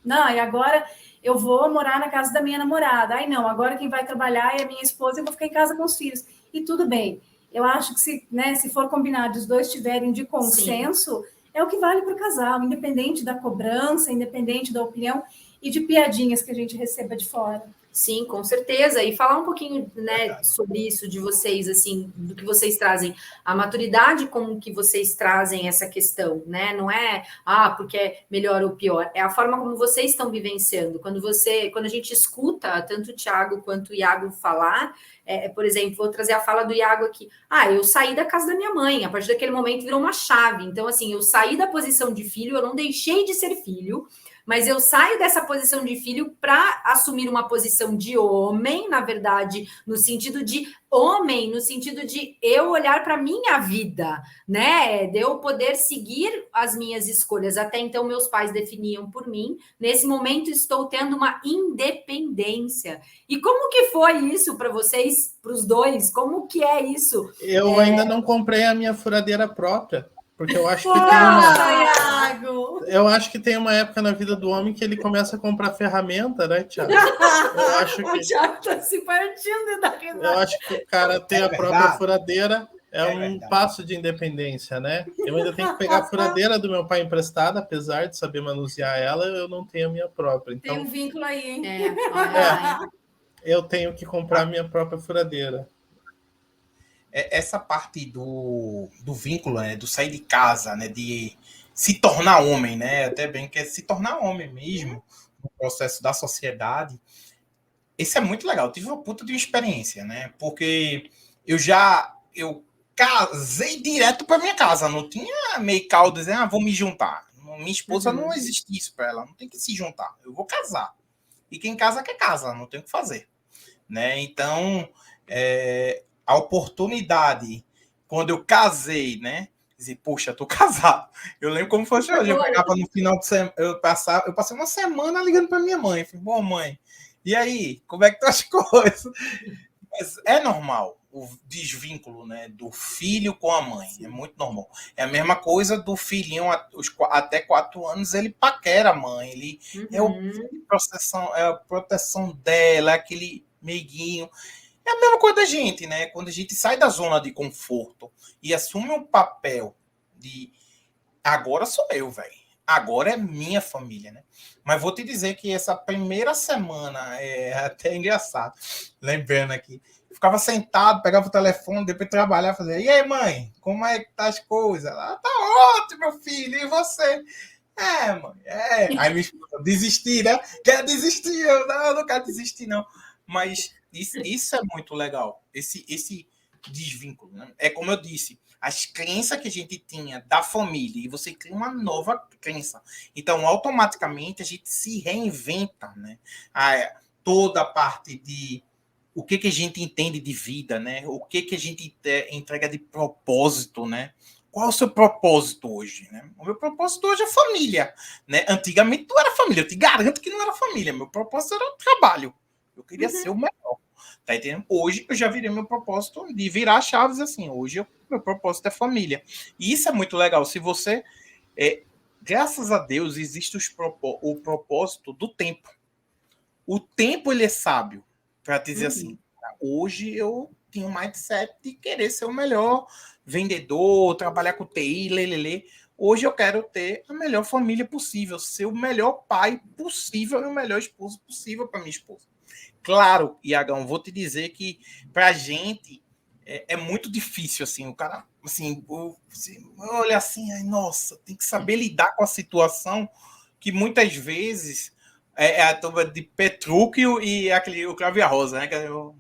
Não, e agora eu vou morar na casa da minha namorada. Não, agora quem vai trabalhar é a minha esposa, eu vou ficar em casa com os filhos. E tudo bem. Eu acho que se for combinado, os dois estiverem de consenso, é o que vale para o casal, independente da cobrança, independente da opinião e de piadinhas que a gente receba de fora.
Sim, com certeza. E falar um pouquinho, né, sobre isso de vocês, assim, do que vocês trazem, a maturidade, como que vocês trazem essa questão, né? Não é, porque é melhor ou pior, é a forma como vocês estão vivenciando. Quando a gente escuta tanto o Thiago quanto o Iago falar, por exemplo, vou trazer a fala do Iago aqui. Eu saí da casa da minha mãe, a partir daquele momento virou uma chave. Então, assim, eu saí da posição de filho, eu não deixei de ser filho, mas eu saio dessa posição de filho para assumir uma posição de homem, na verdade, no sentido de homem, no sentido de eu olhar para a minha vida, né? De eu poder seguir as minhas escolhas. Até então, meus pais definiam por mim. Nesse momento, estou tendo uma independência. E como que foi isso para vocês, para os dois? Como que é isso?
Eu ainda não comprei a minha furadeira própria. Porque eu acho que tem uma época na vida do homem que ele começa a comprar ferramenta, né, Thiago?
O Thiago está se partindo da risada.
Eu acho que o cara ter a própria furadeira um passo de independência, né? Eu ainda tenho que pegar a furadeira do meu pai emprestada, apesar de saber manusear ela, eu não tenho a minha própria. Então,
tem um vínculo aí, hein?
eu tenho que comprar minha própria furadeira.
Essa parte do vínculo, né, do sair de casa, né, de se tornar homem, né, até bem que é se tornar homem mesmo, no processo da sociedade, isso é muito legal. Eu tive uma puta de uma experiência, né, porque eu casei direto para minha casa, não tinha meio caldo dizendo, vou me juntar. Minha esposa não existe isso para ela, não tem que se juntar, eu vou casar. E quem casa quer casa, não tem o que fazer, né, então a oportunidade, quando eu casei, né? Dizer, poxa, tô casado. Eu lembro como foi hoje. Eu pegava no final de semana, eu passei uma semana ligando para minha mãe. Falei, bom, mãe, e aí? Como é que estão as coisas? Mas é normal o desvínculo, né, do filho com a mãe. É muito normal. É a mesma coisa do filhinho até 4 anos, ele paquera a mãe. Ele é a proteção dela, aquele meiguinho. É a mesma coisa da gente, né? Quando a gente sai da zona de conforto e assume um papel de agora sou eu, velho. Agora é minha família, né? Mas vou te dizer que essa primeira semana é até engraçado. Lembrando aqui, eu ficava sentado, pegava o telefone, depois trabalhar, fazia, e aí, mãe, como é que tá as coisas? Ela, tá ótimo, meu filho, e você? Mãe, Aí minha esposa, desistir, né? Quer desistir? Eu não quero desistir, não. Mas isso é muito legal, esse desvínculo, né? É como eu disse, as crenças que a gente tinha da família, e você cria uma nova crença. Então, automaticamente, a gente se reinventa, né? Toda a parte de o que a gente entende de vida, né? O que a gente entrega de propósito, né? Qual é o seu propósito hoje, né? O meu propósito hoje é família, né? Antigamente não era família, eu te garanto que não era família. Meu propósito era o trabalho. Eu queria ser o melhor. Tá entendendo? Hoje eu já virei meu propósito de virar chaves assim. Hoje meu propósito é família. E isso é muito legal. Se você. Graças a Deus, existe o propósito do tempo. O tempo ele é sábio. Para dizer assim, hoje eu tenho um mindset de querer ser o melhor vendedor, trabalhar com TI, lelele. Hoje eu quero ter a melhor família possível, ser o melhor pai possível e o melhor esposo possível para minha esposa. Claro, Iagão, vou te dizer que pra gente é muito difícil, assim, o cara, assim, olha assim, nossa, tem que saber lidar com a situação que muitas vezes é a turma de Petrúquio e o Cravo e a Rosa, né? Que é o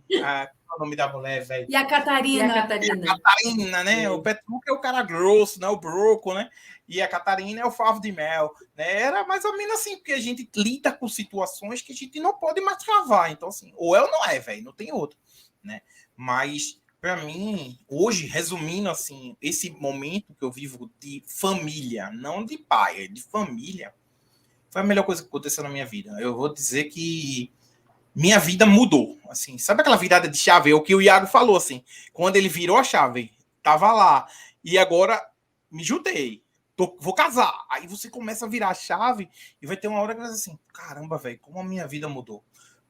nome da mulher, velho.
E a Catarina.
A
Catarina, né? O Petrúquio é o cara grosso, né? O broco, né? E a Catarina é o favo de mel, né? Era mais ou menos assim, porque a gente lida com situações que a gente não pode mais travar. Então, assim, ou é ou não é, velho, não tem outro, né? Mas, para mim, hoje, resumindo, assim, esse momento que eu vivo de família, não de pai, é de família, foi a melhor coisa que aconteceu na minha vida. Eu vou dizer que minha vida mudou, assim, sabe aquela virada de chave? É o que o Iago falou, assim, quando ele virou a chave, tava lá, e agora me juntei, vou casar, aí você começa a virar a chave, e vai ter uma hora que você diz assim, caramba, velho, como a minha vida mudou,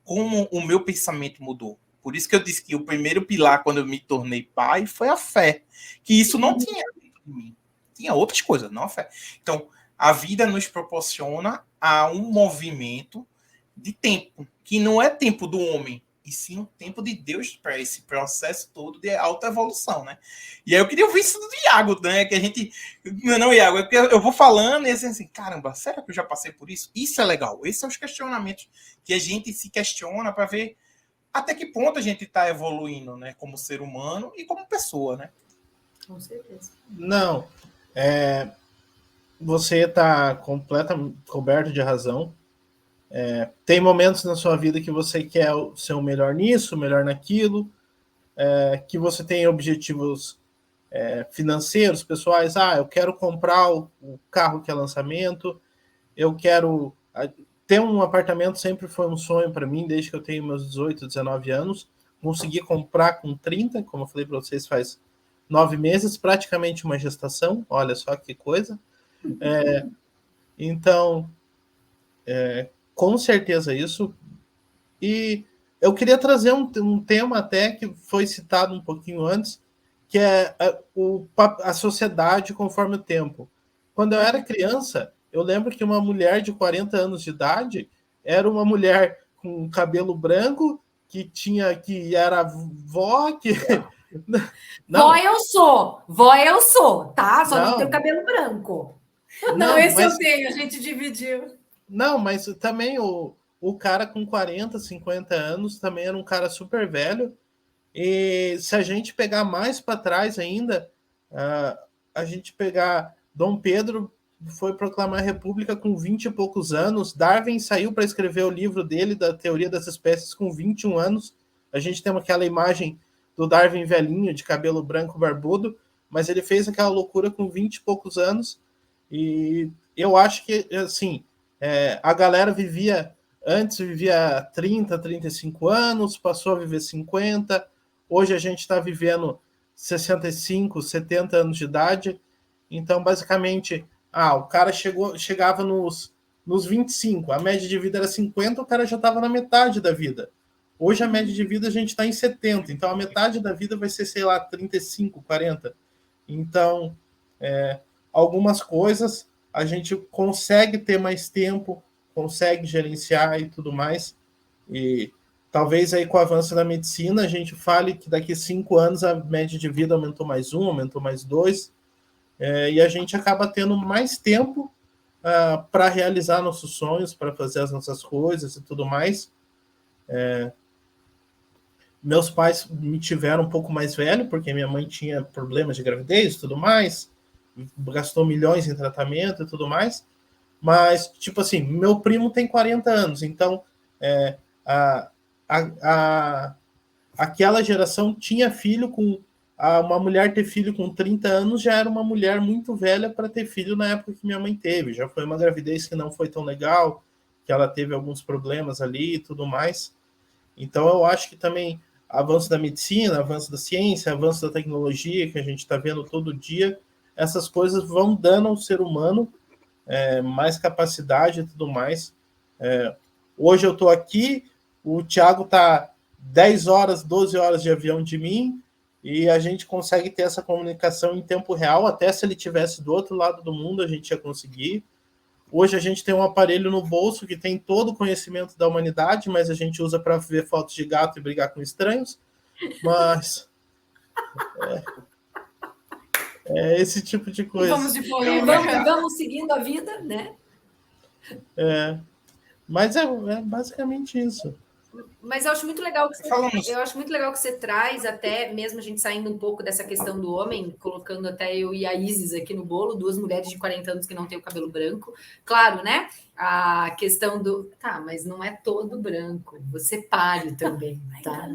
como o meu pensamento mudou. Por isso que eu disse que o primeiro pilar, quando eu me tornei pai, foi a fé, que isso não tinha dentro de mim, tinha outras coisas, não a fé. Então, a vida nos proporciona a um movimento de tempo, que não é tempo do homem, e sim o tempo de Deus para esse processo todo de alta evolução, né? E aí eu queria ouvir isso do Iago, né? Que a gente... Não, Iago, é que eu vou falando e assim, caramba, será que eu já passei por isso? Isso é legal. Esses são os questionamentos que a gente se questiona para ver até que ponto a gente está evoluindo, né? Como ser humano e como pessoa, né?
Com certeza.
Não, você está completamente coberto de razão. Tem momentos na sua vida que você quer ser o melhor nisso, o melhor naquilo, que você tem objetivos financeiros, pessoais. Eu quero comprar o carro que é lançamento, eu quero... Ter um apartamento sempre foi um sonho para mim, desde que eu tenho meus 18, 19 anos. Consegui comprar com 30, como eu falei para vocês, faz 9 meses, praticamente uma gestação. Olha só que coisa. Então, com certeza isso. E eu queria trazer um tema até que foi citado um pouquinho antes, que é a sociedade conforme o tempo. Quando eu era criança, eu lembro que uma mulher de 40 anos de idade era uma mulher com cabelo branco que era vó, que...
Não. Vó eu sou, tá? Só não tenho cabelo branco.
Não, esse mas... eu tenho, a gente dividiu.
Não, mas também o cara com 40, 50 anos também era um cara super velho. E se a gente pegar mais para trás ainda, a gente pegar Dom Pedro foi proclamar a República com 20 e poucos anos. Darwin saiu para escrever o livro dele, da Teoria das Espécies, com 21 anos. A gente tem aquela imagem do Darwin velhinho, de cabelo branco barbudo, mas ele fez aquela loucura com 20 e poucos anos. E eu acho que, assim, a galera antes vivia 30, 35 anos, passou a viver 50, hoje a gente está vivendo 65, 70 anos de idade. Então, basicamente, o cara chegava nos 25, a média de vida era 50, o cara já estava na metade da vida. Hoje a média de vida a gente está em 70, então a metade da vida vai ser, sei lá, 35, 40. Então, algumas coisas a gente consegue ter mais tempo, consegue gerenciar e tudo mais. E talvez aí com o avanço da medicina a gente fale que daqui a 5 anos a média de vida aumentou mais 1, aumentou mais 2, e a gente acaba tendo mais tempo para realizar nossos sonhos, para fazer as nossas coisas e tudo mais. Meus pais me tiveram um pouco mais velho, porque minha mãe tinha problemas de gravidez e tudo mais, gastou milhões em tratamento e tudo mais, mas, tipo assim, meu primo tem 40 anos, então aquela geração tinha filho com... uma mulher ter filho com 30 anos já era uma mulher muito velha para ter filho na época que minha mãe teve, já foi uma gravidez que não foi tão legal, que ela teve alguns problemas ali e tudo mais. Então eu acho que também avanço da medicina, avanço da ciência, avanço da tecnologia que a gente está vendo todo dia, essas coisas vão dando ao ser humano mais capacidade e tudo mais. Hoje eu estou aqui, o Thiago está 10 horas, 12 horas de avião de mim, e a gente consegue ter essa comunicação em tempo real, até se ele estivesse do outro lado do mundo, a gente ia conseguir. Hoje a gente tem um aparelho no bolso que tem todo o conhecimento da humanidade, mas a gente usa para ver fotos de gato e brigar com estranhos. Mas esse tipo de coisa.
Vamos de polêmica.
Vamos seguindo a vida, né?
Mas é basicamente isso.
Mas eu acho muito legal que você traz, até mesmo a gente saindo um pouco dessa questão do homem, colocando até eu e a Isis aqui no bolo, 2 mulheres de 40 anos que não têm o cabelo branco. Claro, né? A questão do... Tá, mas não é todo branco. Você pare também, tá?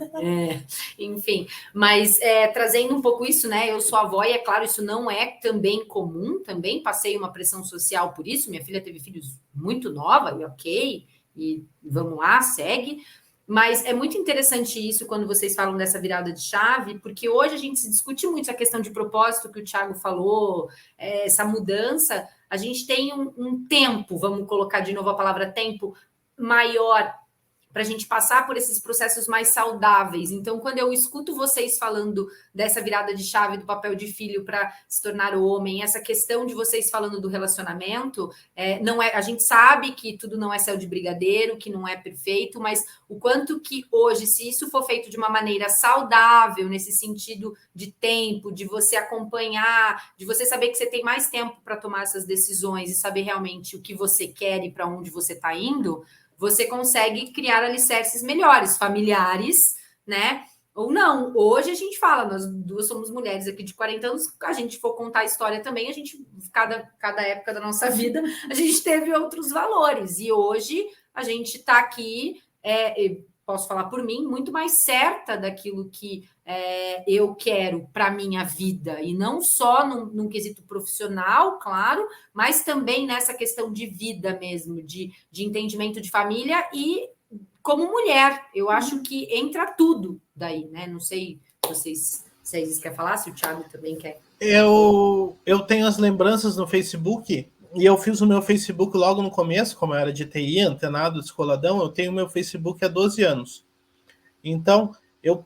Enfim, mas trazendo um pouco isso, né? Eu sou avó e, é claro, isso não é também comum. Também passei uma pressão social por isso. Minha filha teve filhos muito nova e ok. E vamos lá, segue. Mas é muito interessante isso quando vocês falam dessa virada de chave, porque hoje a gente se discute muito essa questão de propósito que o Thiago falou, essa mudança. A gente tem um tempo, vamos colocar de novo a palavra tempo, maior para a gente passar por esses processos mais saudáveis. Então, quando eu escuto vocês falando dessa virada de chave do papel de filho para se tornar homem, essa questão de vocês falando do relacionamento, não a gente sabe que tudo não é céu de brigadeiro, que não é perfeito, mas o quanto que hoje, se isso for feito de uma maneira saudável, nesse sentido de tempo, de você acompanhar, de você saber que você tem mais tempo para tomar essas decisões e saber realmente o que você quer e para onde você está indo, você consegue criar alicerces melhores, familiares, né? Ou não. Hoje a gente fala, nós duas somos mulheres aqui de 40 anos, a gente for contar a história também, a gente, cada época da nossa vida, a gente teve outros valores. E hoje a gente está aqui, posso falar por mim, muito mais certa daquilo que eu quero para a minha vida. E não só num quesito profissional, claro, mas também nessa questão de vida mesmo, de entendimento de família e como mulher. Eu acho que entra tudo daí, né? Não sei se vocês querem falar, se o Thiago também quer.
Eu tenho as lembranças no Facebook, e eu fiz o meu Facebook logo no começo, como eu era de TI, antenado, descoladão, eu tenho o meu Facebook há 12 anos. Então, eu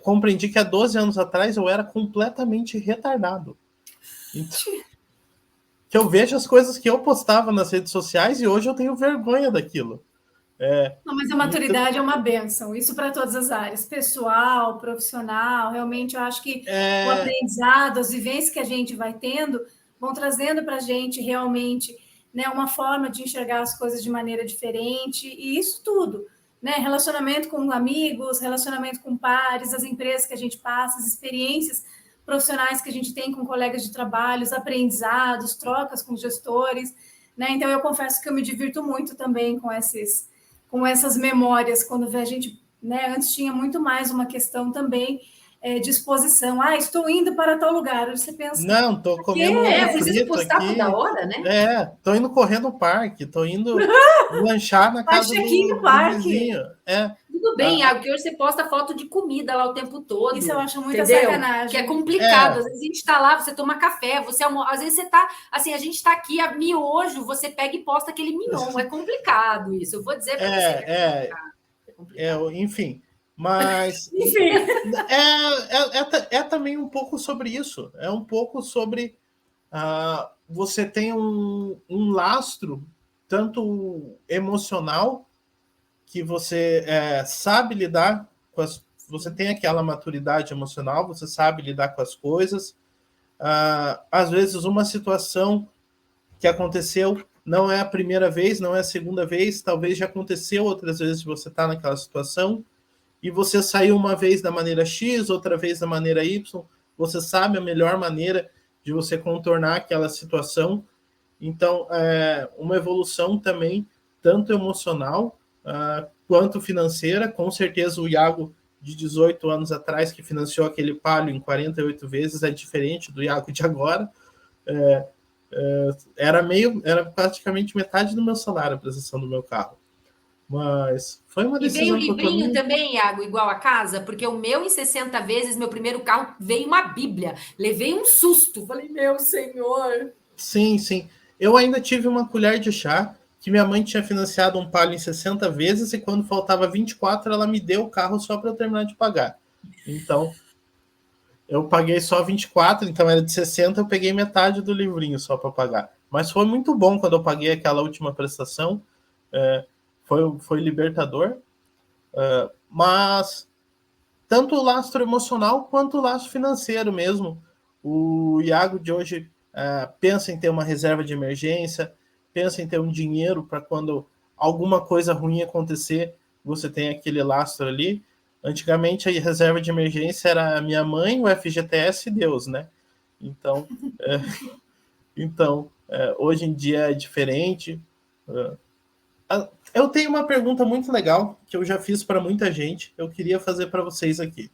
compreendi que há 12 anos atrás eu era completamente retardado. Então, que eu vejo as coisas que eu postava nas redes sociais e hoje eu tenho vergonha daquilo.
Não, mas a maturidade é uma bênção, isso para todas as áreas, pessoal, profissional, realmente eu acho que o aprendizado, as vivências que a gente vai tendo, vão trazendo para a gente realmente, né, uma forma de enxergar as coisas de maneira diferente, e isso tudo, né, relacionamento com amigos, relacionamento com pares, as empresas que a gente passa, as experiências profissionais que a gente tem com colegas de trabalho, os aprendizados, trocas com gestores, né, então eu confesso que eu me divirto muito também com essas memórias, quando a gente, né, antes tinha muito mais uma questão também de exposição. Ah, estou indo para tal lugar. Hoje você pensa...
Não, tô comendo ovo
precisa
frito
postar
aqui.
toda hora, né?
Tô indo correr no parque, tô indo lanchar na casa do vizinho.
Tudo bem, Iago, que hoje você posta foto de comida lá o tempo todo.
Isso eu acho muita
entendeu?
sacanagem.
Que é complicado. Às vezes a gente está lá, você toma café, você almoça. Às vezes você tá, assim, a gente está aqui a miojo, você pega e posta aquele mignon. É complicado isso. Eu vou dizer para você que é complicado.
Enfim, mas é também um pouco sobre isso. É um pouco sobre você tem um lastro tanto emocional que você sabe lidar com você tem aquela maturidade emocional, você sabe lidar com as coisas. Às vezes uma situação que aconteceu não é a primeira vez, não é a segunda vez, talvez já aconteceu outras vezes você está naquela situação e você saiu uma vez da maneira X, outra vez da maneira Y, você sabe a melhor maneira de você contornar aquela situação. Então, uma evolução também, tanto emocional quanto financeira. Com certeza o Iago de 18 anos atrás, que financiou aquele Palio em 48 vezes, é diferente do Iago de agora. Era praticamente metade do meu salário a prestação do meu carro. Mas foi uma decisão.
E veio livrinho também, Iago, igual a casa, porque o meu, em 60 vezes, meu primeiro carro, veio uma Bíblia. Levei um susto. Falei, meu senhor.
Sim, sim. Eu ainda tive uma colher de chá, que minha mãe tinha financiado um Palio em 60 vezes, e quando faltava 24, ela me deu o carro só para eu terminar de pagar. Então, eu paguei só 24, então era de 60, eu peguei metade do livrinho só para pagar. Mas foi muito bom quando eu paguei aquela última prestação. Foi libertador. Mas tanto o lastro emocional quanto o lastro financeiro mesmo. O Iago de hoje pensa em ter uma reserva de emergência, pensa em ter um dinheiro para quando alguma coisa ruim acontecer, você tem aquele lastro ali. Antigamente a reserva de emergência era a minha mãe, o FGTS e Deus, né? Então, hoje em dia é diferente. Eu tenho uma pergunta muito legal que eu já fiz para muita gente. Eu queria fazer para vocês aqui.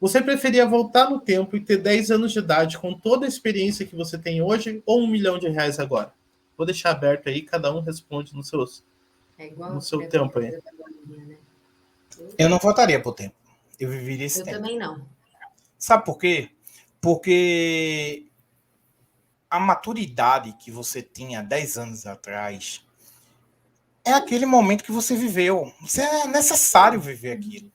Você preferia voltar no tempo e ter 10 anos de idade com toda a experiência que você tem hoje ou R$1 milhão agora? Vou deixar aberto aí, cada um responde no seu tempo aí.
Eu não votaria por tempo. Eu viveria esse tempo.
Eu também não.
Sabe por quê? Porque a maturidade que você tinha 10 anos atrás é aquele momento que você viveu. Você é necessário viver aquilo.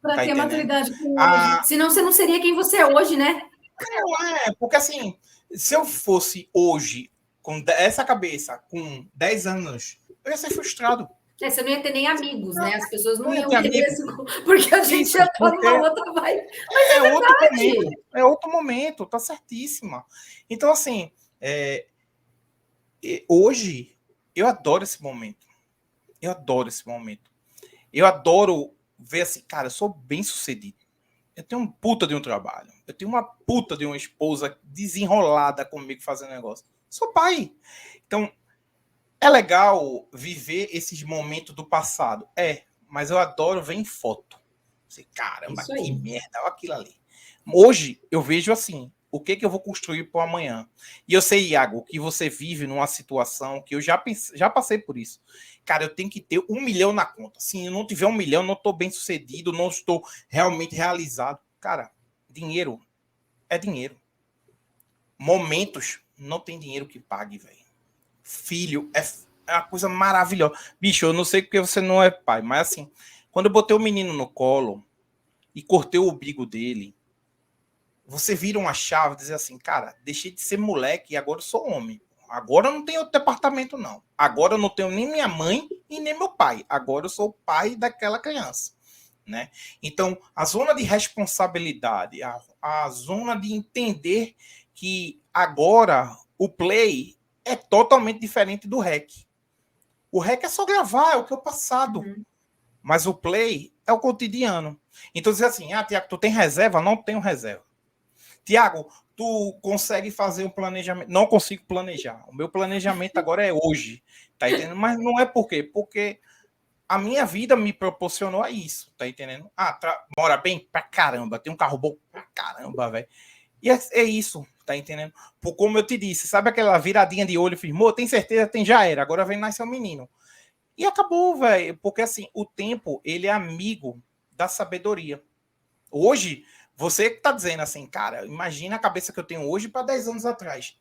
Para ter maturidade com hoje.
Senão você não seria quem você é hoje, né?
Não, porque assim, se eu fosse hoje com essa cabeça, com 10 anos, eu ia ser frustrado.
Você não ia ter nem amigos, né? As pessoas não iam
ter
porque a gente já tá numa outra vibe. Mas
é outro momento, tá certíssima. Então, assim, hoje, eu adoro esse momento. Eu adoro ver assim, cara, eu sou bem sucedido. Eu tenho um puta de um trabalho. Eu tenho uma puta de uma esposa desenrolada comigo fazendo negócio. Sou pai. Então, é legal viver esses momentos do passado. Mas eu adoro ver em foto. Caramba, que merda, olha aquilo ali. Hoje, eu vejo assim, o que eu vou construir para amanhã. E eu sei, Iago, que você vive numa situação que eu já passei por isso. Cara, eu tenho que ter 1 milhão na conta. Se eu não tiver 1 milhão, não estou bem sucedido, não estou realmente realizado. Cara, dinheiro é dinheiro. Momentos não tem dinheiro que pague, velho. Filho é uma coisa maravilhosa. Bicho, eu não sei porque você não é pai, mas assim, quando eu botei o menino no colo e cortei o umbigo dele, você vira uma chave e diz assim, cara, deixei de ser moleque e agora eu sou homem. Agora eu não tenho outro departamento, não. Agora eu não tenho nem minha mãe e nem meu pai. Agora eu sou o pai daquela criança, né? Então, a zona de responsabilidade, a zona de entender que agora o play é totalmente diferente do rec. O rec é só gravar, é o que é o passado. Mas o play é o cotidiano. Então, dizer assim, Tiago, tu tem reserva? Não tenho reserva. Tiago, tu consegue fazer um planejamento? Não consigo planejar. O meu planejamento agora é hoje. Tá entendendo? Mas não é por quê? Porque a minha vida me proporcionou a isso. Tá entendendo? Mora bem pra caramba. Tem um carro bom pra caramba, velho. E é isso. Tá entendendo? Por como eu te disse, sabe aquela viradinha de olho, firmou? Tem certeza? Tem, já era. Agora vem nascer um menino. E acabou, velho. Porque assim, o tempo, ele é amigo da sabedoria. Hoje, você que tá dizendo assim, cara, imagina a cabeça que eu tenho hoje para 10 anos atrás.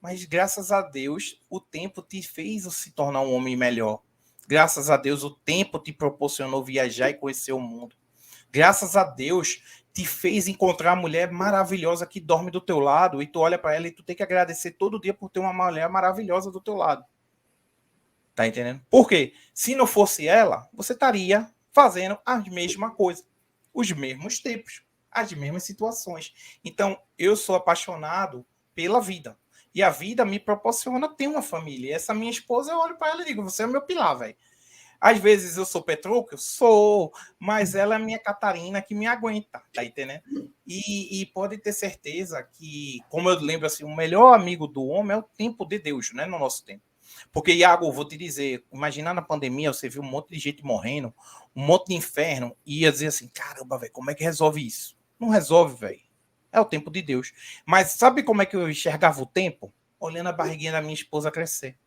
Mas graças a Deus, o tempo te fez se tornar um homem melhor. Graças a Deus, o tempo te proporcionou viajar e conhecer o mundo. Graças a Deus, te fez encontrar a mulher maravilhosa que dorme do teu lado e tu olha para ela e tu tem que agradecer todo dia por ter uma mulher maravilhosa do teu lado. Tá entendendo? Por quê? Se não fosse ela, você estaria fazendo a mesma coisa, os mesmos tempos, as mesmas situações. Então, eu sou apaixonado pela vida. E a vida me proporciona ter uma família. E essa minha esposa, eu olho para ela e digo, você é meu pilar, velho. Às vezes eu sou Petruca, eu sou, mas ela é a minha Catarina que me aguenta, tá entendendo? E pode ter certeza que, como eu lembro assim, o melhor amigo do homem é o tempo de Deus, né? No nosso tempo. Porque, Iago, vou te dizer, imagina na pandemia, você viu um monte de gente morrendo, um monte de inferno, e ia dizer assim, caramba, velho, como é que resolve isso? Não resolve, velho. É o tempo de Deus. Mas sabe como é que eu enxergava o tempo? Olhando a barriguinha da minha esposa crescer.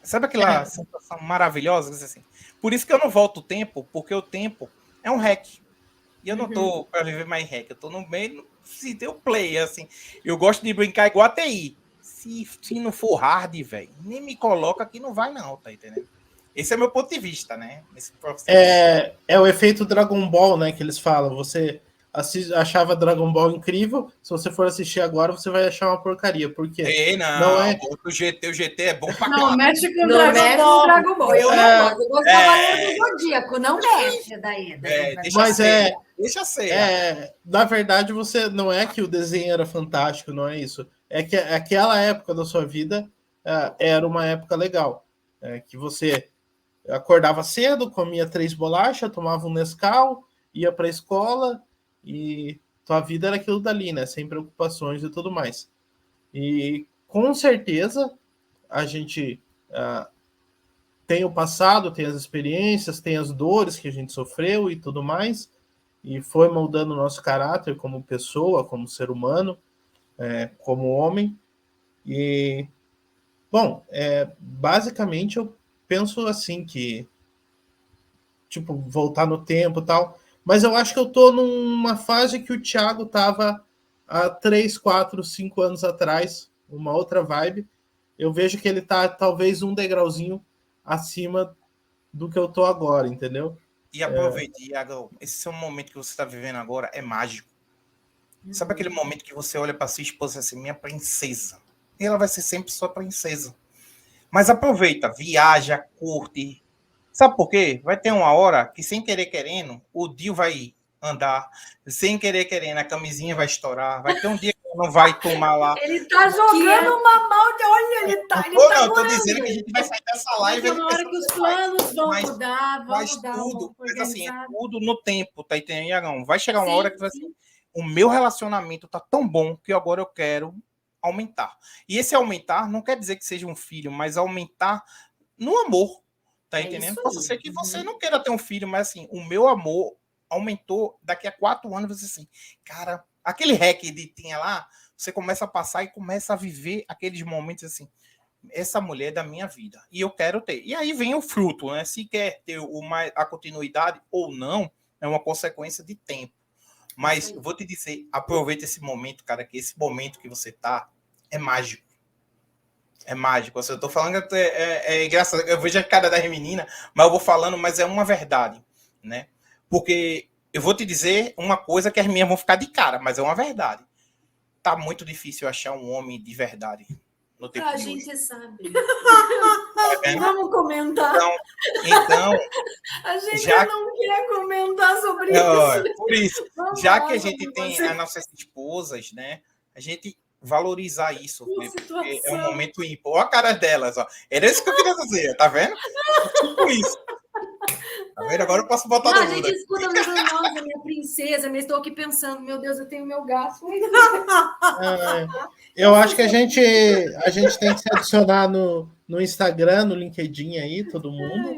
Sabe aquela sensação maravilhosa? Assim? Por isso que eu não volto o tempo, porque o tempo é um hack. E eu não tô para viver mais hack, eu tô no meio, se deu play, assim. Eu gosto de brincar igual a TI. Se não for hard, velho, nem me coloca que não vai não, tá entendendo? Esse é meu ponto de vista, né?
É o efeito Dragon Ball, né, que eles falam. Você achava Dragon Ball incrível, se você for assistir agora, você vai achar uma porcaria. Por quê?
Não é... o GT é bom pra caralho.
Não mexe com
Não mexe com Dragon Ball. Eu não gosto. Eu gosto da Cavaleiro do Zodíaco. Não mexe daí.
Deixa ser.
Na verdade, você não é que o desenho era fantástico, não é isso. É que aquela época da sua vida era uma época legal. Que você acordava cedo, comia 3 bolachas, tomava um Nescau, ia para a escola e tua vida era aquilo dali, né? Sem preocupações e tudo mais. E com certeza a gente tem o passado, tem as experiências, tem as dores que a gente sofreu e tudo mais, e foi moldando o nosso caráter como pessoa, como ser humano, como homem. E, bom, basicamente eu penso assim que, tipo, voltar no tempo e tal, mas eu acho que eu tô numa fase que o Thiago tava há 3, 4, 5 anos atrás, uma outra vibe. Eu vejo que ele tá talvez um degrauzinho acima do que eu tô agora, entendeu?
E aproveite, Iago, esse é um momento que você está vivendo agora, é mágico. Sabe aquele momento que você olha para sua esposa assim, minha princesa? E ela vai ser sempre sua princesa. Mas aproveita, viaja, curte. Sabe por quê? Vai ter uma hora que, sem querer querendo, o Dio vai andar. Sem querer querendo, a camisinha vai estourar. Vai ter um dia que não vai tomar lá.
Ele tá jogando uma malta. Olha, ele tá.
Não, tô dizendo que a gente vai sair dessa live.
Uma hora que os planos vão mudar,
mas assim, é tudo no tempo, tá entendendo, Iagão? Vai chegar uma hora que vai assim, o meu relacionamento tá tão bom que agora eu quero aumentar. E esse aumentar não quer dizer que seja um filho, mas aumentar no amor. Tá entendendo? Posso ser que você não queira ter um filho, mas assim, o meu amor aumentou. Daqui a 4 anos, você assim, cara, aquele rec de tinha lá, você começa a passar e começa a viver aqueles momentos assim, essa mulher é da minha vida, e eu quero ter. E aí vem o fruto, né? Se quer ter a continuidade ou não, é uma consequência de tempo. Mas eu vou te dizer, aproveita esse momento, cara, que esse momento que você tá é mágico. É mágico. Eu tô falando que é engraçado. Eu vejo a cara das meninas, mas eu vou falando, mas é uma verdade, né? Porque eu vou te dizer uma coisa que as minhas vão ficar de cara, mas é uma verdade. tá muito difícil achar um homem de verdade no tempo
A
de
gente
hoje.
sabe.
Tá vendo?
Vamos comentar.
Então,
A gente
já-
não quer comentar sobre
ó,
isso.
por isso,
Vamos
já
falar
que a gente
sobre
tem
você.
as nossas esposas, né? A gente valorizar isso,
Sua
né, porque é um
situação.
momento ímpar. Olha a cara delas, ó. Era isso que eu queria dizer, tá vendo? Tipo isso. Tá vendo? Agora eu posso botar
Não,
no
a gente
mundo.
escuta, mas nossa, minha princesa, mas estou aqui pensando, meu Deus, eu tenho meu gato.
Eu acho que a gente tem que se adicionar no Instagram, no LinkedIn aí, todo mundo.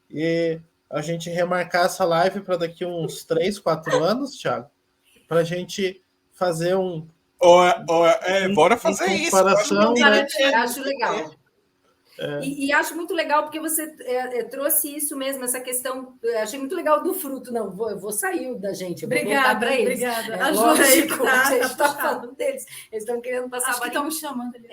E a gente remarcar essa live para daqui uns 3, 4 anos, Thiago, para a gente fazer
Bora fazer isso.
comparação, né?
Acho legal. E acho muito legal porque você trouxe isso mesmo, essa questão. Achei muito legal do fruto. Não, eu vou sair da gente. Eu vou voltar para eles.
Obrigada.
Ajuda aí,
Lógico,
a gente está
puxado.
falando deles. Eles estão querendo passar.
Acho que estão me chamando ali.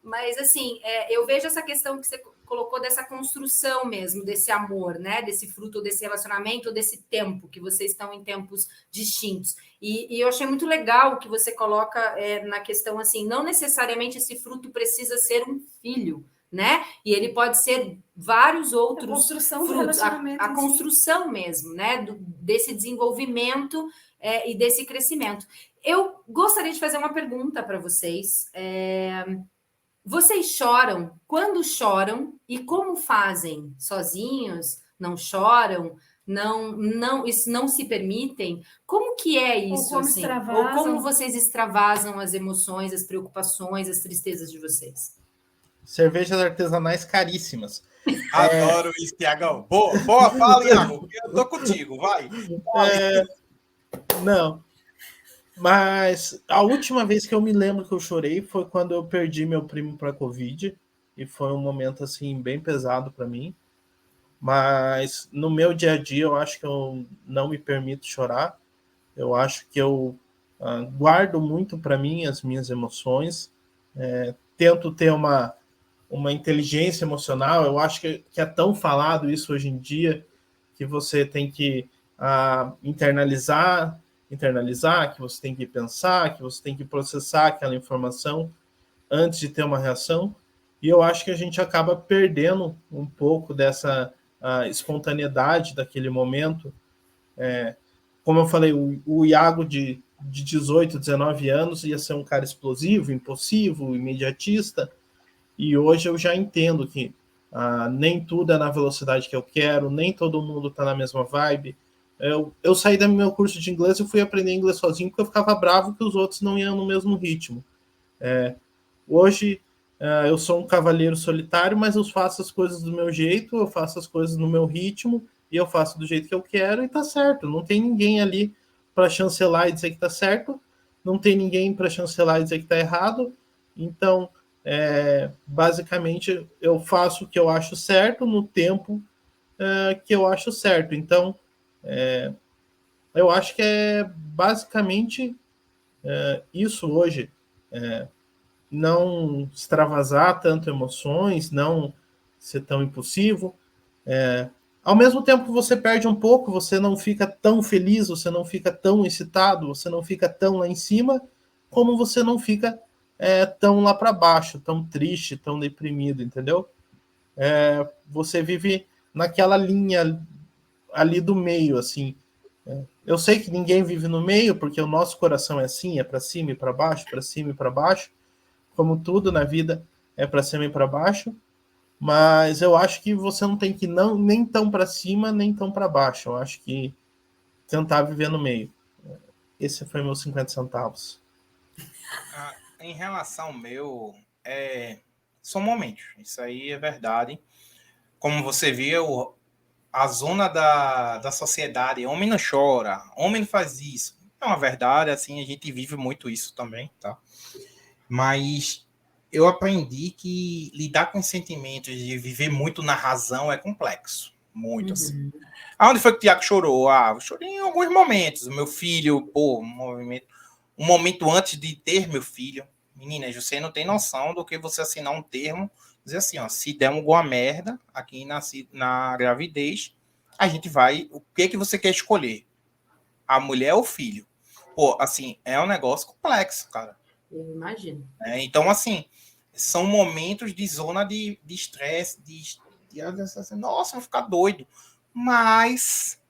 Mas assim, eu vejo essa questão que você colocou dessa construção mesmo, desse amor, né? Desse fruto, desse relacionamento, desse tempo, que vocês estão em tempos distintos. E eu achei muito legal o que você coloca na questão assim, não necessariamente esse fruto precisa ser um filho, né? E ele pode ser vários outros
a construção
frutos,
do relacionamento
a construção mesmo, né? Desse desenvolvimento e desse crescimento. Eu gostaria de fazer uma pergunta para vocês. Vocês choram? Quando choram e como fazem? Sozinhos? Não choram? Não se permitem? Como que é isso?
Ou como
assim?
extravasam?
Ou como vocês extravasam as emoções, as preocupações, as tristezas de vocês?
Cervejas artesanais caríssimas.
Adoro isso, Tiagão. Boa, fala, Iago. Eu tô contigo, vai.
Não. Mas a última vez que eu me lembro que eu chorei foi quando eu perdi meu primo para Covid. E foi um momento, assim, bem pesado para mim. Mas no meu dia a dia eu acho que eu não me permito chorar. Eu acho que eu guardo muito para mim as minhas emoções. Tento ter uma inteligência emocional. Eu acho que é tão falado isso hoje em dia, que você tem que internalizar, que você tem que pensar, que você tem que processar aquela informação antes de ter uma reação. E eu acho que a gente acaba perdendo um pouco dessa espontaneidade daquele momento. Como eu falei, o Iago de 18, 19 anos ia ser um cara explosivo, impulsivo, imediatista, e hoje eu já entendo que nem tudo é na velocidade que eu quero, nem todo mundo está na mesma vibe. Eu saí do meu curso de inglês e fui aprender inglês sozinho porque eu ficava bravo que os outros não iam no mesmo ritmo. Hoje eu sou um cavaleiro solitário, mas eu faço as coisas do meu jeito, eu faço as coisas no meu ritmo, e eu faço do jeito que eu quero e tá certo. Não tem ninguém ali para chancelar e dizer que tá certo, não tem ninguém para chancelar e dizer que tá errado. Então, basicamente, eu faço o que eu acho certo no tempo que eu acho certo. Então, eu acho que é basicamente isso hoje. Não extravasar tanto emoções, não ser tão impulsivo. Ao mesmo tempo, você perde um pouco, você não fica tão feliz, você não fica tão excitado, você não fica tão lá em cima, como você não fica tão lá para baixo, tão triste, tão deprimido, entendeu? Você vive naquela linha ali do meio, assim. Eu sei que ninguém vive no meio, porque o nosso coração é assim, é para cima e para baixo, para cima e para baixo, como tudo na vida é para cima e para baixo, mas eu acho que você não tem que nem tão para cima, nem tão para baixo. Eu acho que tentar viver no meio. Esse foi meus 50 centavos.
Em relação ao meu, são momentos. Isso aí é verdade. Como você viu, a zona da sociedade, homem não chora, homem não faz isso. É uma verdade, assim, a gente vive muito isso também, tá? Mas eu aprendi que lidar com sentimentos de viver muito na razão é complexo. Muito, assim. Aonde foi que o Tiago chorou? Eu chorei em alguns momentos. O meu filho, um momento antes de ter meu filho. Meninas, você não tem noção do que você assinar um termo, dizer assim, ó, se der alguma merda aqui na gravidez, a gente vai... O que você quer escolher? A mulher ou o filho? Assim, é um negócio complexo, cara.
Eu imagino.
Então, assim, são momentos de zona de estresse, nossa, vou ficar doido. Mas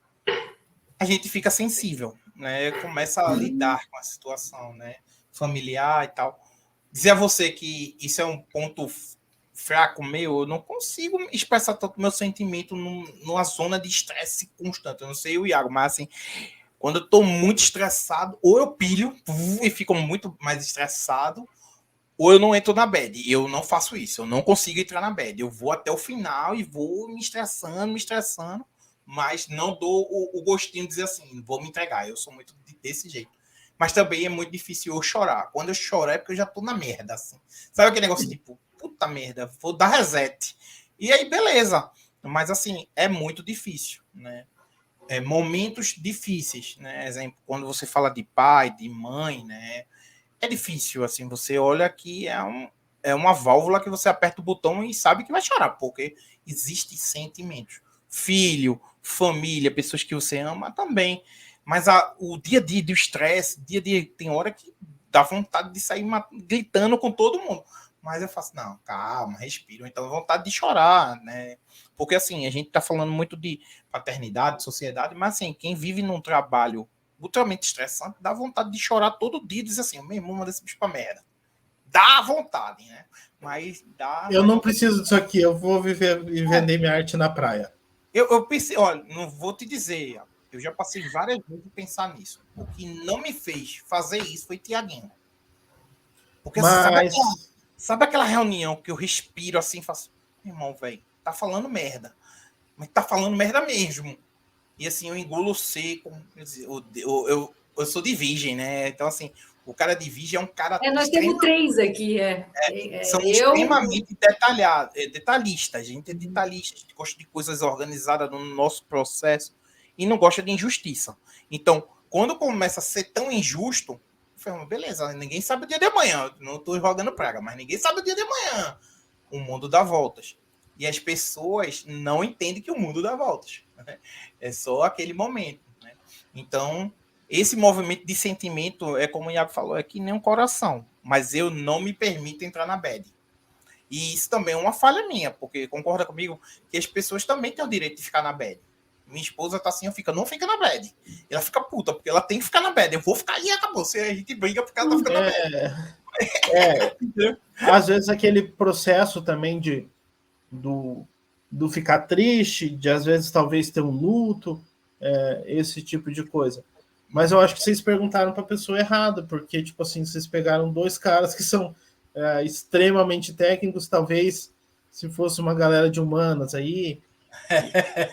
a gente fica sensível, né? Começa a lidar com a situação, né? Familiar e tal. Dizer a você que isso é um ponto fraco meu, eu não consigo expressar tanto meu sentimento numa zona de estresse constante. Eu não sei o Iago, mas assim, quando eu tô muito estressado, ou eu pilho e fico muito mais estressado, ou eu não entro na bad. Eu não faço isso, eu não consigo entrar na bad. Eu vou até o final e vou me estressando, mas não dou o gostinho de dizer assim, vou me entregar. Eu sou muito desse jeito. Mas também é muito difícil eu chorar. Quando eu choro é porque eu já tô na merda, assim. Sabe aquele negócio tipo, puta merda, vou dar reset. E aí, beleza. Mas, assim, é muito difícil, né? Momentos difíceis, né? Exemplo, quando você fala de pai, de mãe, né? É difícil, assim, você olha que é uma válvula que você aperta o botão e sabe que vai chorar, porque existem sentimentos. Filho, família, pessoas que você ama também. Mas o dia a dia do estresse, dia a dia, tem hora que dá vontade de sair gritando com todo mundo. Mas eu faço, não, calma, respiro. Então, vontade de chorar, né? Porque, assim, a gente tá falando muito de paternidade, sociedade, mas, assim, quem vive num trabalho ultramente estressante, dá vontade de chorar todo dia e dizer assim, meu irmão, manda esse bicho pra merda. Dá vontade, né? Mas dá...
Eu não preciso disso aqui, eu vou viver e vender minha arte na praia.
Eu pensei, olha, não vou te dizer, eu já passei várias vezes a pensar nisso. O que não me fez fazer isso foi Tiaguinho. Porque
Mas...
sabe aquela reunião que eu respiro assim e faço, meu irmão, velho, tá falando merda. Mas tá falando merda mesmo. E assim, eu engulo seco. Eu sou de virgem, né? Então, assim, o cara de virgem é um cara.
Nós temos 3 aqui.
São
Eu...
extremamente detalhistas. A gente é detalhista, a gente gosta de coisas organizadas no nosso processo e não gosta de injustiça. Então, quando começa a ser tão injusto, eu falo, beleza, ninguém sabe o dia de amanhã. Não estou jogando praga, mas ninguém sabe o dia de amanhã. O mundo dá voltas. E as pessoas não entendem que o mundo dá voltas. Né? É só aquele momento. Né? Então, esse movimento de sentimento, é como o Iago falou, é que nem um coração. Mas eu não me permito entrar na bad. E isso também é uma falha minha, porque concorda comigo que as pessoas também têm o direito de ficar na bad. Minha esposa tá assim, não fica na bad. Ela fica puta, porque ela tem que ficar na bad. Eu vou ficar e acabou. Se a gente briga porque ela tá ficando na bad.
Às vezes aquele processo também do ficar triste, de às vezes talvez ter um luto, esse tipo de coisa. Mas eu acho que vocês perguntaram para a pessoa errada, porque, tipo assim, vocês pegaram 2 caras que são extremamente técnicos, talvez se fosse uma galera de humanas aí,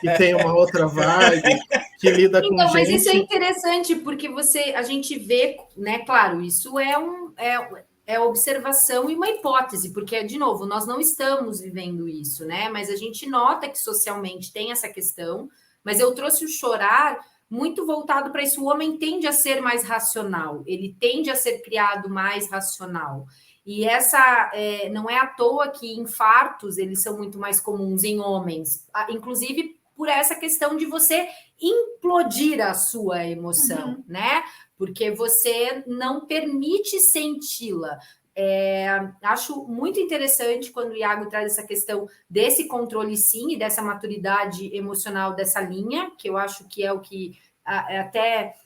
que tem uma outra vibe, que lida com gente...
Mas isso é interessante, porque a gente vê, né, claro, isso é observação e uma hipótese, porque, de novo, nós não estamos vivendo isso, né? Mas a gente nota que socialmente tem essa questão, mas eu trouxe o chorar muito voltado para isso. O homem tende a ser mais racional, ele tende a ser criado mais racional. E essa não é à toa que infartos eles são muito mais comuns em homens, inclusive por essa questão de você implodir a sua emoção, né? Porque você não permite senti-la. Acho muito interessante quando o Iago traz essa questão desse controle, sim, e dessa maturidade emocional dessa linha, que eu acho que é o que até...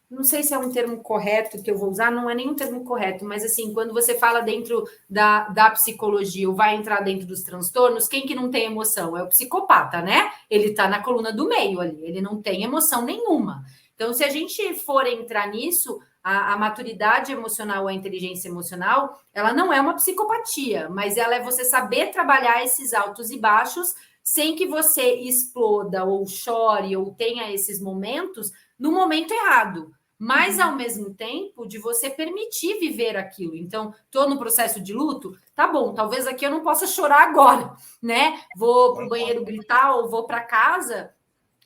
Não sei se é um termo correto que eu vou usar, não é nenhum termo correto, mas assim, quando você fala dentro da psicologia ou vai entrar dentro dos transtornos, quem que não tem emoção? É o psicopata, né? Ele tá na coluna do meio ali, ele não tem emoção nenhuma. Então, se a gente for entrar nisso, a maturidade emocional, a inteligência emocional, ela não é uma psicopatia, mas ela é você saber trabalhar esses altos e baixos sem que você exploda ou chore ou tenha esses momentos no momento errado, mas ao mesmo tempo de você permitir viver aquilo. Então, estou no processo de luto, tá bom, talvez aqui eu não possa chorar agora, né? Vou para o banheiro gritar ou vou para casa,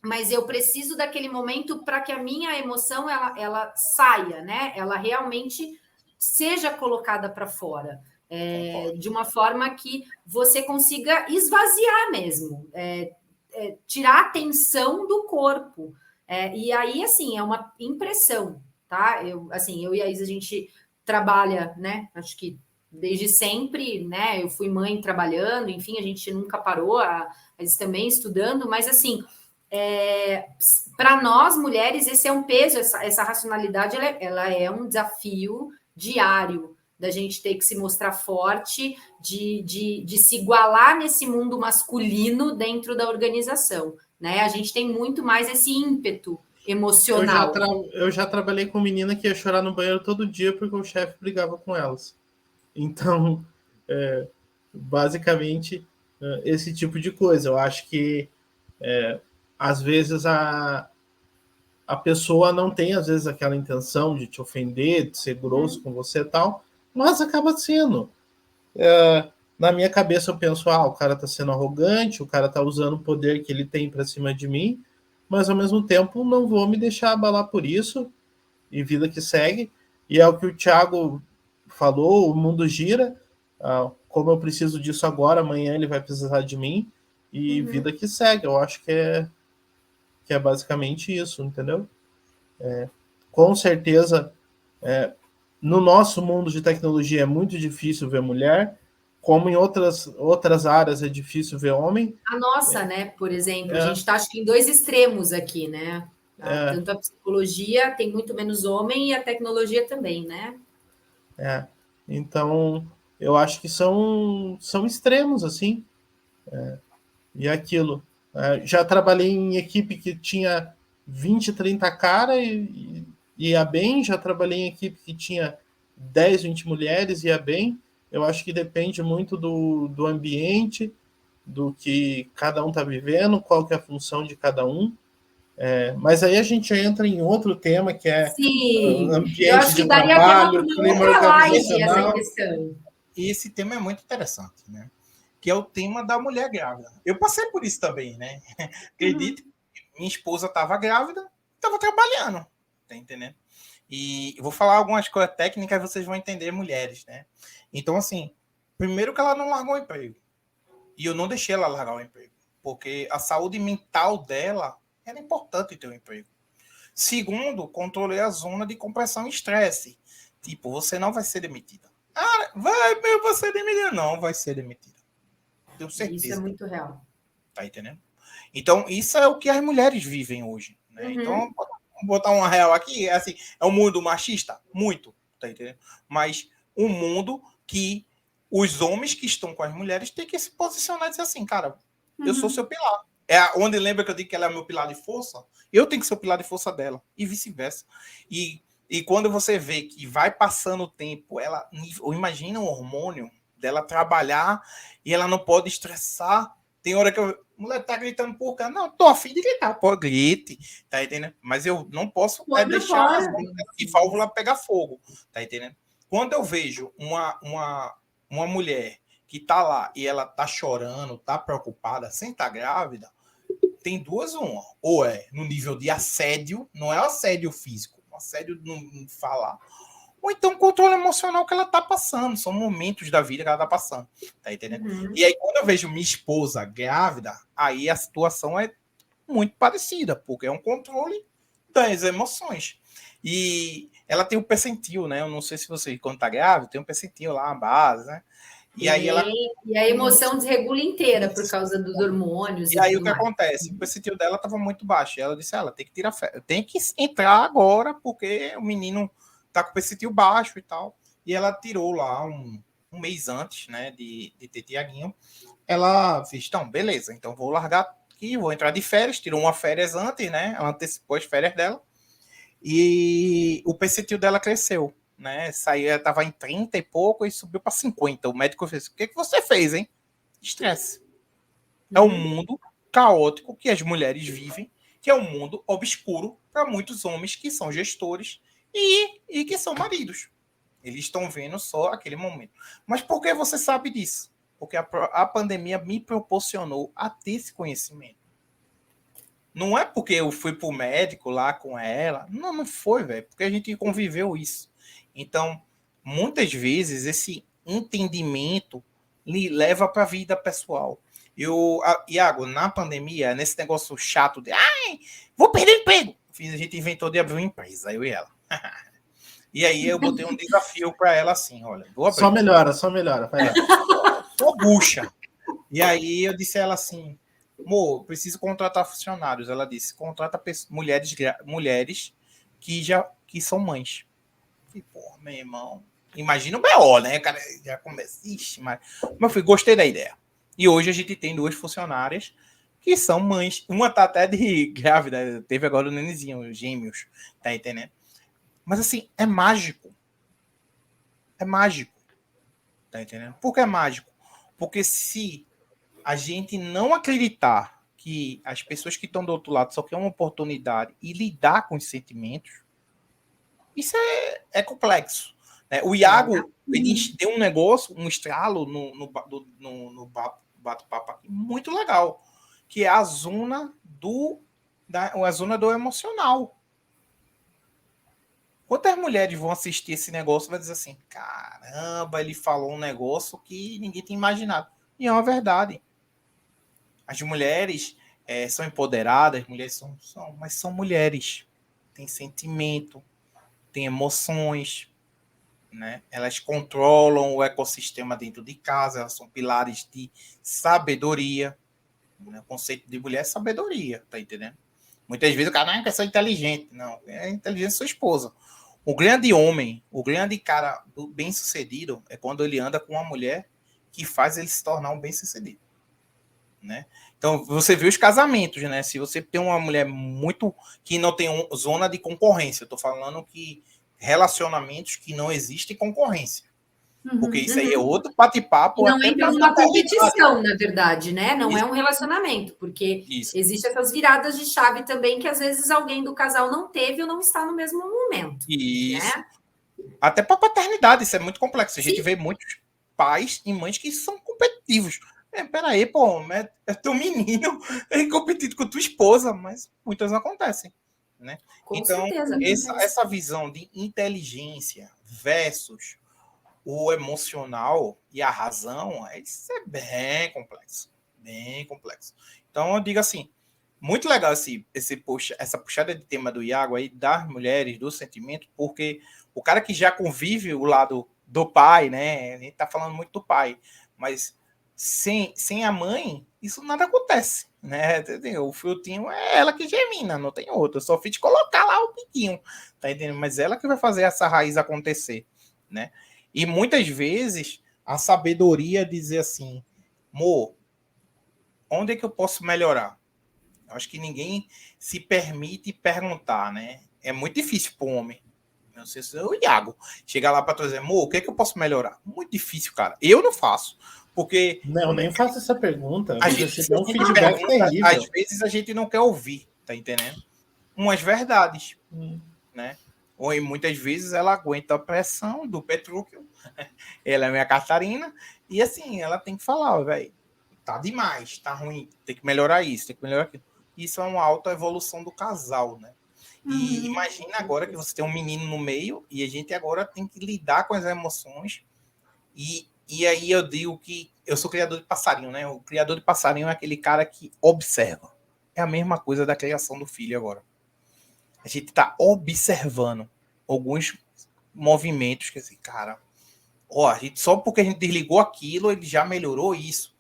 mas eu preciso daquele momento para que a minha emoção ela saia, né? Ela realmente seja colocada para fora. De uma forma que você consiga esvaziar mesmo, tirar a tensão do corpo. E aí, assim, é uma impressão, tá? Eu e a Isa, a gente trabalha, né? Acho que desde sempre, né? Eu fui mãe trabalhando, enfim, a gente nunca parou, mas também estudando, mas assim, para nós mulheres, esse é um peso, essa racionalidade, ela é um desafio diário da gente ter que se mostrar forte, de se igualar nesse mundo masculino dentro da organização, né? A gente tem muito mais esse ímpeto emocional.
Eu já trabalhei com menina que ia chorar no banheiro todo dia porque o chefe brigava com elas. Então, basicamente, esse tipo de coisa. Eu acho que, às vezes, a pessoa não tem, às vezes, aquela intenção de te ofender, de ser grosso com você e tal, mas acaba sendo. Na minha cabeça, eu penso, o cara tá sendo arrogante, o cara tá usando o poder que ele tem para cima de mim, mas, ao mesmo tempo, não vou me deixar abalar por isso, e vida que segue. E é o que o Thiago falou, o mundo gira, como eu preciso disso agora, amanhã ele vai precisar de mim, e vida que segue. Eu acho que é basicamente isso, entendeu? Com certeza, no nosso mundo de tecnologia é muito difícil ver mulher, como em outras áreas é difícil ver homem.
A nossa, né, por exemplo, a gente está, acho que, em dois extremos aqui, né? Tanto a psicologia tem muito menos homem e a tecnologia também, né?
Então, eu acho que são extremos, assim. E aquilo. Já trabalhei em equipe que tinha 20, 30 cara e ia bem. Já trabalhei em equipe que tinha 10, 20 mulheres e ia bem. Eu acho que depende muito do ambiente, do que cada um está vivendo, qual que é a função de cada um. Mas aí a gente entra em outro tema, que é ambiente de trabalho, clima organizacional.
E esse tema é muito interessante, né? Que é o tema da mulher grávida. Eu passei por isso também, né? Acredito que minha esposa estava grávida, estava trabalhando, tá entendendo? E eu vou falar algumas coisas técnicas e vocês vão entender mulheres, né? Então, assim, primeiro que ela não largou o emprego. E eu não deixei ela largar o emprego, porque a saúde mental dela era importante ter um emprego. Segundo, controlei a zona de compressão e estresse. Tipo, você não vai ser demitida. Vai ser demitida. Não vai ser demitida. Tenho certeza.
Isso é muito real.
Tá entendendo? Então, isso é o que as mulheres vivem hoje. Né? Então, vou botar uma real aqui. Assim, é um mundo machista? Muito. Tá entendendo? Mas um mundo que os homens que estão com as mulheres têm que se posicionar e dizer assim, cara, eu sou seu pilar. Onde lembra que eu digo que ela é meu pilar de força? Eu tenho que ser o pilar de força dela. E vice-versa. E quando você vê que vai passando o tempo, imagina o hormônio dela trabalhar e ela não pode estressar. Tem hora que a mulher tá gritando por cá. Não, tô afim de gritar. Pô, grite. Tá entendendo? Mas eu não posso deixar a válvula pegar fogo. Tá entendendo? Quando eu vejo uma mulher que tá lá e ela tá chorando, tá preocupada, sem estar grávida, tem duas uma. Ou é no nível de assédio, não é assédio físico, assédio não falar, ou então controle emocional que ela tá passando, são momentos da vida que ela tá passando, tá entendendo? E aí quando eu vejo minha esposa grávida, aí a situação é muito parecida, porque é um controle das emoções. E ela tem um percentil, né? Eu não sei se você, quando tá grávida, tem um percentil lá, a base, né? E aí
e a emoção desregula inteira por causa dos hormônios.
E aí o que acontece? O percentil dela estava muito baixo. E ela disse, ela tem que tirar férias, tem que entrar agora, porque o menino tá com o percentil baixo e tal. E ela tirou lá um mês antes, né, de ter Tiaguinho. Ela fez, então, beleza, então vou largar aqui, vou entrar de férias. Tirou uma férias antes, né? Ela antecipou as férias dela. E o percentil dela cresceu. Né? Saía, estava em 30 e pouco e subiu para 50. O médico fez: o que você fez, hein? Estresse. É um mundo caótico que as mulheres vivem, que é um mundo obscuro para muitos homens que são gestores e que são maridos. Eles estão vendo só aquele momento. Mas por que você sabe disso? Porque a pandemia me proporcionou a ter esse conhecimento. Não é porque eu fui pro médico lá com ela. Não foi, velho. Porque a gente conviveu isso. Então, muitas vezes, esse entendimento lhe leva para a vida pessoal. Iago, na pandemia, nesse negócio chato de vou perder emprego. A gente inventou de abrir uma empresa, eu e ela. E aí eu botei um desafio para ela assim, olha, vou abrir.
Só melhora. Vai lá.
Sou bucha. E aí eu disse a ela assim, amor, preciso contratar funcionários. Ela disse, contrata mulheres que são mães. E, porra, meu irmão, imagina o B.O., né? O cara já começa, ixi, mas eu fui, gostei da ideia. E hoje a gente tem 2 funcionárias que são mães. Uma tá até de grávida, teve agora o nenenzinho, gêmeos, tá entendendo? Mas assim, é mágico. É mágico. Tá entendendo? Por que é mágico? Porque se a gente não acreditar que as pessoas que estão do outro lado só querem uma oportunidade e lidar com os sentimentos, isso é complexo. Né? O Iago ele deu um negócio, um estralo no bate-papo aqui, muito legal, que é a zona a zona do emocional. Quantas mulheres vão assistir esse negócio e vai dizer assim, caramba, ele falou um negócio que ninguém tinha imaginado. E é uma verdade. As mulheres são empoderadas, mulheres mas são mulheres. Tem sentimento, tem emoções, né? Elas controlam o ecossistema dentro de casa, elas são pilares de sabedoria. Né? O conceito de mulher é sabedoria, tá entendendo? Muitas vezes o cara não é pessoa inteligente, não, é inteligente sua esposa. O grande homem, o grande cara bem-sucedido é quando ele anda com uma mulher que faz ele se tornar um bem-sucedido. Né? Então, você vê os casamentos, né? Se você tem uma mulher muito que não tem zona de concorrência, eu tô falando que relacionamentos que não existe concorrência. Porque isso aí é outro bate-papo.
Não entra numa competição, na verdade, né? Não é um relacionamento, porque existem essas viradas de chave também que às vezes alguém do casal não teve ou não está no mesmo momento.
Isso.
Né?
Até para paternidade, isso é muito complexo. A gente vê muitos pais e mães que são competitivos. Peraí, pô, é teu menino é competido com tua esposa, mas muitas não acontecem. Né? Então, essa visão de inteligência versus o emocional e a razão, isso é bem complexo. Bem complexo. Então, eu digo assim, muito legal essa puxada de tema do Iago aí, das mulheres, do sentimento, porque o cara que já convive o lado do pai, né? A gente tá falando muito do pai, mas sem a mãe, isso nada acontece, né? O frutinho é ela que germina, não tem outro. Eu só fiz colocar lá o piquinho, tá entendendo? Mas ela que vai fazer essa raiz acontecer, né? E muitas vezes a sabedoria dizer assim, amor, onde é que eu posso melhorar? Eu acho que ninguém se permite perguntar, né? É muito difícil para o homem. Não sei se é o Iago chegar lá para tu dizer, amor, o que é que eu posso melhorar? Muito difícil, cara. Eu não faço. Porque.
Não, nem faço essa pergunta.
A gente dá um feedback terrível. Às vezes a gente não quer ouvir, tá entendendo? Umas verdades, né? Ou muitas vezes ela aguenta a pressão do Petrúquio. Ela é minha Catarina. E assim, ela tem que falar, velho, tá demais, tá ruim, tem que melhorar isso, tem que melhorar aquilo. Isso é uma autoevolução do casal, né? E imagina agora que você tem um menino no meio e a gente agora tem que lidar com as emoções. E aí eu digo que eu sou criador de passarinho, né? O criador de passarinho é aquele cara que observa. É a mesma coisa da criação do filho agora. A gente está observando alguns movimentos que assim, cara, a gente, só porque a gente desligou aquilo, ele já melhorou isso.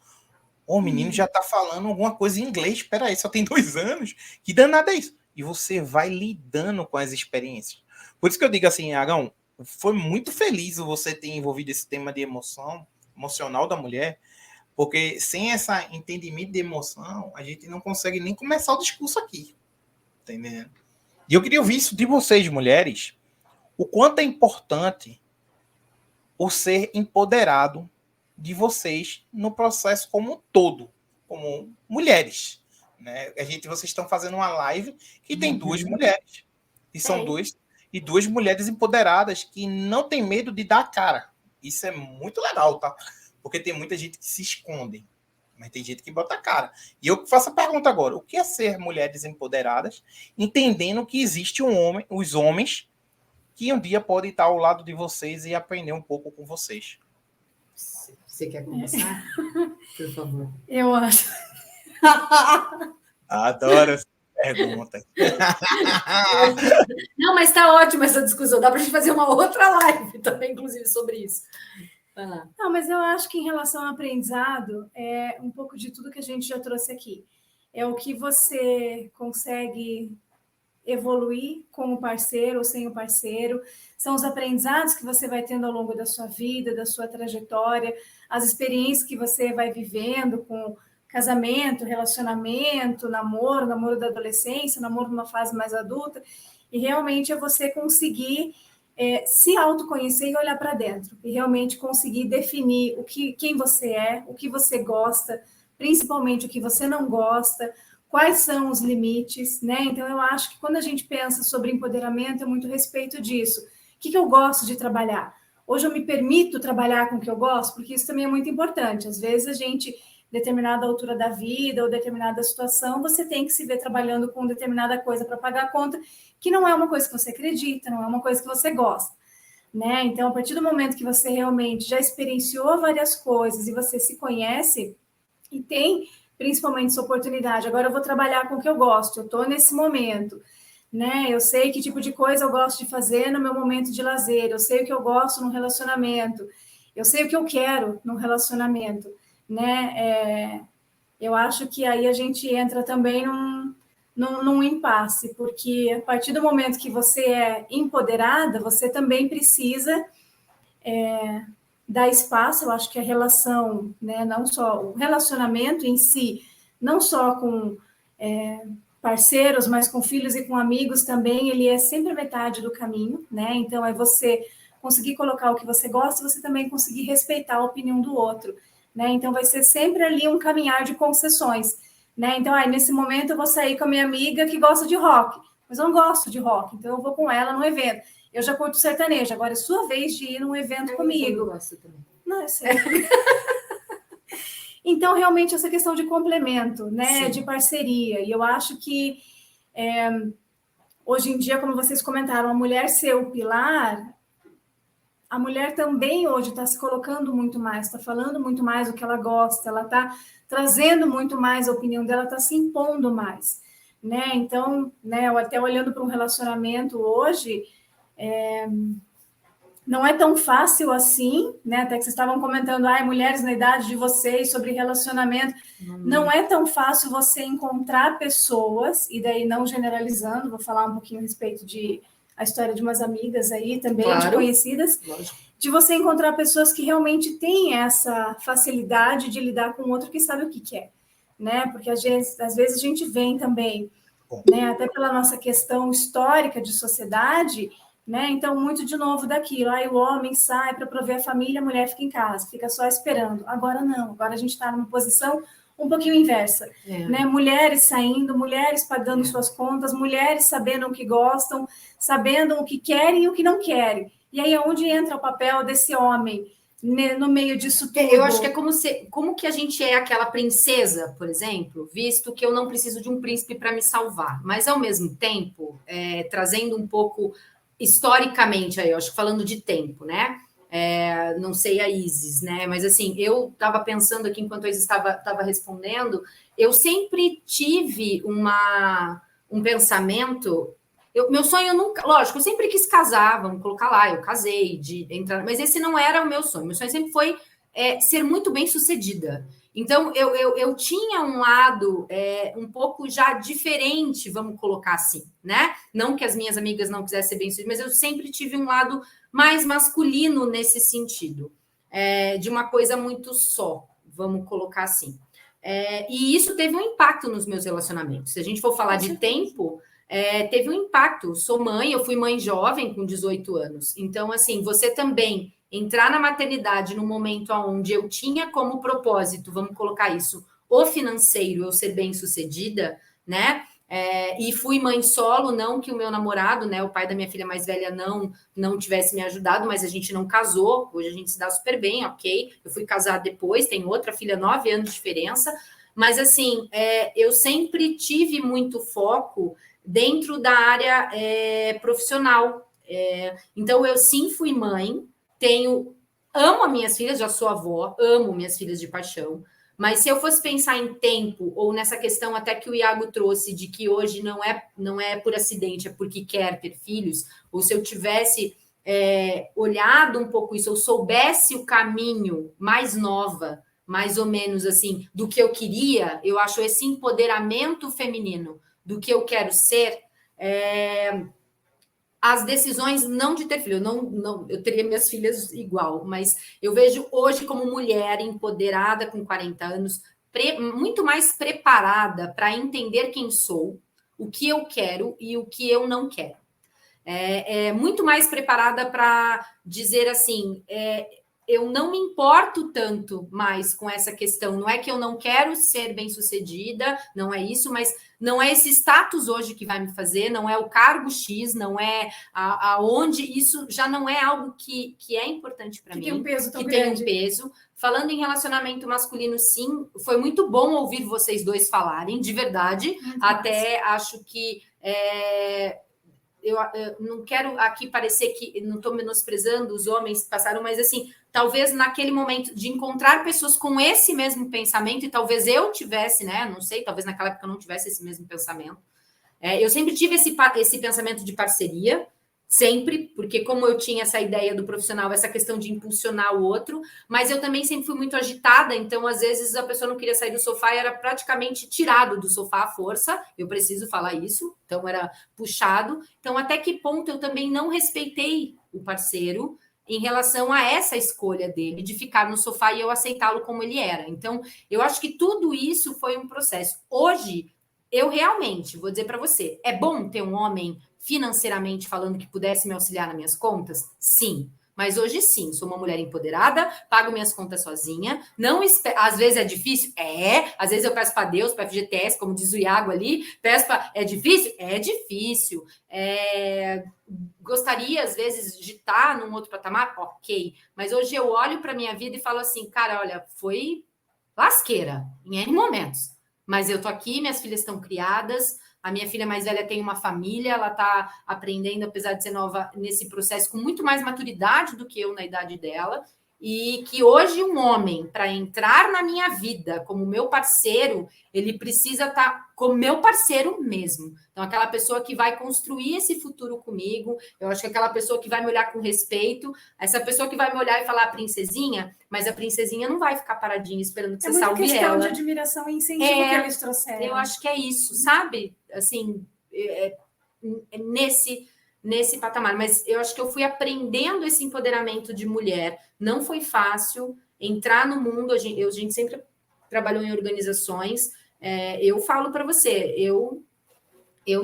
O menino já está falando alguma coisa em inglês. Espera aí, só tem 2 anos. Que danada é isso? E você vai lidando com as experiências. Por isso que eu digo assim, Arão, foi muito feliz você ter envolvido esse tema de emocional da mulher, porque sem esse entendimento de emoção, a gente não consegue nem começar o discurso aqui. Tá entendendo? E eu queria ouvir isso de vocês, mulheres. O quanto é importante o ser empoderado de vocês no processo como um todo, como mulheres. Né? Vocês estão fazendo uma live que tem 2 mulheres. E são 2 mulheres empoderadas que não tem medo de dar a cara. Isso é muito legal, tá? Porque tem muita gente que se esconde, mas tem gente que bota a cara. E eu faço a pergunta agora, o que é ser mulheres empoderadas, entendendo que existe os homens que um dia podem estar ao lado de vocês e aprender um pouco com vocês.
Você quer começar? Por favor.
Eu acho.
Adoro. pergunta.
Não, mas está ótima essa discussão. Dá para a gente fazer uma outra live também, inclusive, sobre isso.
Não, mas eu acho que em relação ao aprendizado, é um pouco de tudo que a gente já trouxe aqui. É o que você consegue evoluir com o parceiro ou sem o parceiro, são os aprendizados que você vai tendo ao longo da sua vida, da sua trajetória, as experiências que você vai vivendo com casamento, relacionamento, namoro da adolescência, namoro numa fase mais adulta, e realmente é você conseguir se autoconhecer e olhar para dentro, e realmente conseguir definir quem você é, o que você gosta, principalmente o que você não gosta, quais são os limites, né? Então, eu acho que quando a gente pensa sobre empoderamento, é muito a respeito disso. O que eu gosto de trabalhar? Hoje eu me permito trabalhar com o que eu gosto, porque isso também é muito importante. Às vezes a gente, determinada altura da vida ou determinada situação, você tem que se ver trabalhando com determinada coisa para pagar a conta, que não é uma coisa que você acredita, não é uma coisa que você gosta, né? Então, a partir do momento que você realmente já experienciou várias coisas e você se conhece e tem principalmente essa oportunidade, agora eu vou trabalhar com o que eu gosto, eu estou nesse momento, né? Eu sei que tipo de coisa eu gosto de fazer no meu momento de lazer, eu sei o que eu gosto no relacionamento, eu sei o que eu quero no relacionamento, né? Eu acho que aí a gente entra também num impasse, porque a partir do momento que você é empoderada, você também precisa dar espaço. Eu acho que a relação, né, não só o relacionamento em si, não só com parceiros, mas com filhos e com amigos também, ele é sempre metade do caminho, né? Então, é você conseguir colocar o que você gosta, você também conseguir respeitar a opinião do outro, né? Então, vai ser sempre ali um caminhar de concessões, né? Então, nesse momento eu vou sair com a minha amiga que gosta de rock, mas eu não gosto de rock, então eu vou com ela no evento. Eu já curto sertanejo, agora é sua vez de ir num evento comigo.
Eu gosto também.
Não, é sério. Então, realmente, essa questão de complemento, né? Sim. De parceria. E eu acho que, hoje em dia, como vocês comentaram, a mulher ser o pilar, a mulher também hoje está se colocando muito mais, está falando muito mais o que ela gosta, ela está trazendo muito mais a opinião dela, está se impondo mais, né? Então, né, até olhando para um relacionamento hoje, não é tão fácil assim, né? Até que vocês estavam comentando, mulheres na idade de vocês, sobre relacionamento. Não é tão fácil você encontrar pessoas, e daí não generalizando, vou falar um pouquinho a respeito de a história de umas amigas aí também, claro, de conhecidas, lógico, de você encontrar pessoas que realmente têm essa facilidade de lidar com o outro que sabe o que quer, né? Porque às vezes a gente vem também, né, até pela nossa questão histórica de sociedade, né? Então, muito de novo daquilo, o homem sai para prover a família, a mulher fica em casa, fica só esperando. Agora não, agora a gente está numa posição um pouquinho inversa, né? Mulheres saindo, mulheres pagando suas contas, mulheres sabendo o que gostam, sabendo o que querem e o que não querem. E aí é onde entra o papel desse homem, né, no meio disso tudo.
Eu acho que é como que a gente é aquela princesa, por exemplo, visto que eu não preciso de um príncipe para me salvar, mas ao mesmo tempo, trazendo um pouco historicamente aí, eu acho que falando de tempo, né? Não sei a Isis, né? Mas assim, eu estava pensando aqui enquanto a Isis estava respondendo, eu sempre tive um pensamento. Meu sonho eu nunca, lógico, eu sempre quis casar, vamos colocar lá, eu casei, de entrar, mas esse não era o meu sonho. Meu sonho sempre foi ser muito bem sucedida. Então, eu tinha um lado um pouco já diferente, vamos colocar assim, né? Não que as minhas amigas não quisessem ser bem-sucedidas, mas eu sempre tive um lado mais masculino nesse sentido, de uma coisa muito só, vamos colocar assim. E isso teve um impacto nos meus relacionamentos. Se a gente for falar de tempo, teve um impacto. Sou mãe, eu fui mãe jovem, com 18 anos. Então, assim, você também entrar na maternidade no momento onde eu tinha como propósito, vamos colocar isso, o financeiro, eu ser bem-sucedida, né? E fui mãe solo, não que o meu namorado, né, o pai da minha filha mais velha, não tivesse me ajudado, mas a gente não casou, hoje a gente se dá super bem, ok? Eu fui casar depois, tenho outra filha, 9 anos de diferença, mas assim, eu sempre tive muito foco dentro da área profissional. Então, eu sim fui mãe, amo as minhas filhas, já sou avó, amo minhas filhas de paixão, Mas se eu fosse pensar em tempo, ou nessa questão até que o Iago trouxe, de que hoje não é por acidente, é porque quer ter filhos, ou se eu tivesse olhado um pouco isso, ou soubesse o caminho mais nova, mais ou menos assim, do que eu queria, eu acho esse empoderamento feminino do que eu quero ser, as decisões não de ter filho, eu teria minhas filhas igual, mas eu vejo hoje como mulher empoderada com 40 anos, muito mais preparada para entender quem sou, o que eu quero e o que eu não quero. Muito mais preparada para dizer assim, eu não me importo tanto mais com essa questão. Não é que eu não quero ser bem-sucedida, não é isso, mas não é esse status hoje que vai me fazer, não é o cargo X, não é aonde, isso já não é algo que é importante para mim.
Que tem um peso tão
grande.
Tem
um peso. Falando em relacionamento masculino, sim, foi muito bom ouvir vocês dois falarem, de verdade. Até acho que... Eu não quero aqui parecer que não estou menosprezando os homens que passaram, mas assim, talvez naquele momento de encontrar pessoas com esse mesmo pensamento, e talvez eu tivesse, né? Não sei, talvez naquela época eu não tivesse esse mesmo pensamento. Eu sempre tive esse pensamento de parceria, sempre, porque como eu tinha essa ideia do profissional, essa questão de impulsionar o outro, mas eu também sempre fui muito agitada, então às vezes a pessoa não queria sair do sofá e era praticamente tirado do sofá à força, eu preciso falar isso, então era puxado. Então até que ponto eu também não respeitei o parceiro em relação a essa escolha dele, de ficar no sofá e eu aceitá-lo como ele era. Então eu acho que tudo isso foi um processo. Hoje, eu realmente, vou dizer para você, é bom ter um homem financeiramente falando que pudesse me auxiliar nas minhas contas? Sim. Mas hoje sim, sou uma mulher empoderada, pago minhas contas sozinha, não às vezes é difícil? Às vezes eu peço para Deus, para FGTS, como diz o Iago ali, peço para... É difícil? É difícil. Gostaria, às vezes, de estar num outro patamar? Ok. Mas hoje eu olho para minha vida e falo assim, cara, olha, foi lasqueira, em N momentos. Mas eu tô aqui, minhas filhas estão criadas, a minha filha mais velha tem uma família, ela está aprendendo, apesar de ser nova, nesse processo com muito mais maturidade do que eu na idade dela, e que hoje um homem, para entrar na minha vida como meu parceiro, ele precisa estar como meu parceiro mesmo. Então, aquela pessoa que vai construir esse futuro comigo, eu acho que aquela pessoa que vai me olhar com respeito, essa pessoa que vai me olhar e falar princesinha, mas a princesinha não vai ficar paradinha esperando que você salve ela. É
questão de admiração e incentivo que eles trouxeram.
Eu acho que é isso, sabe? Assim, nesse patamar. Mas eu acho que eu fui aprendendo esse empoderamento de mulher. Não foi fácil entrar no mundo. A gente sempre trabalhou em organizações. Eu falo para você, eu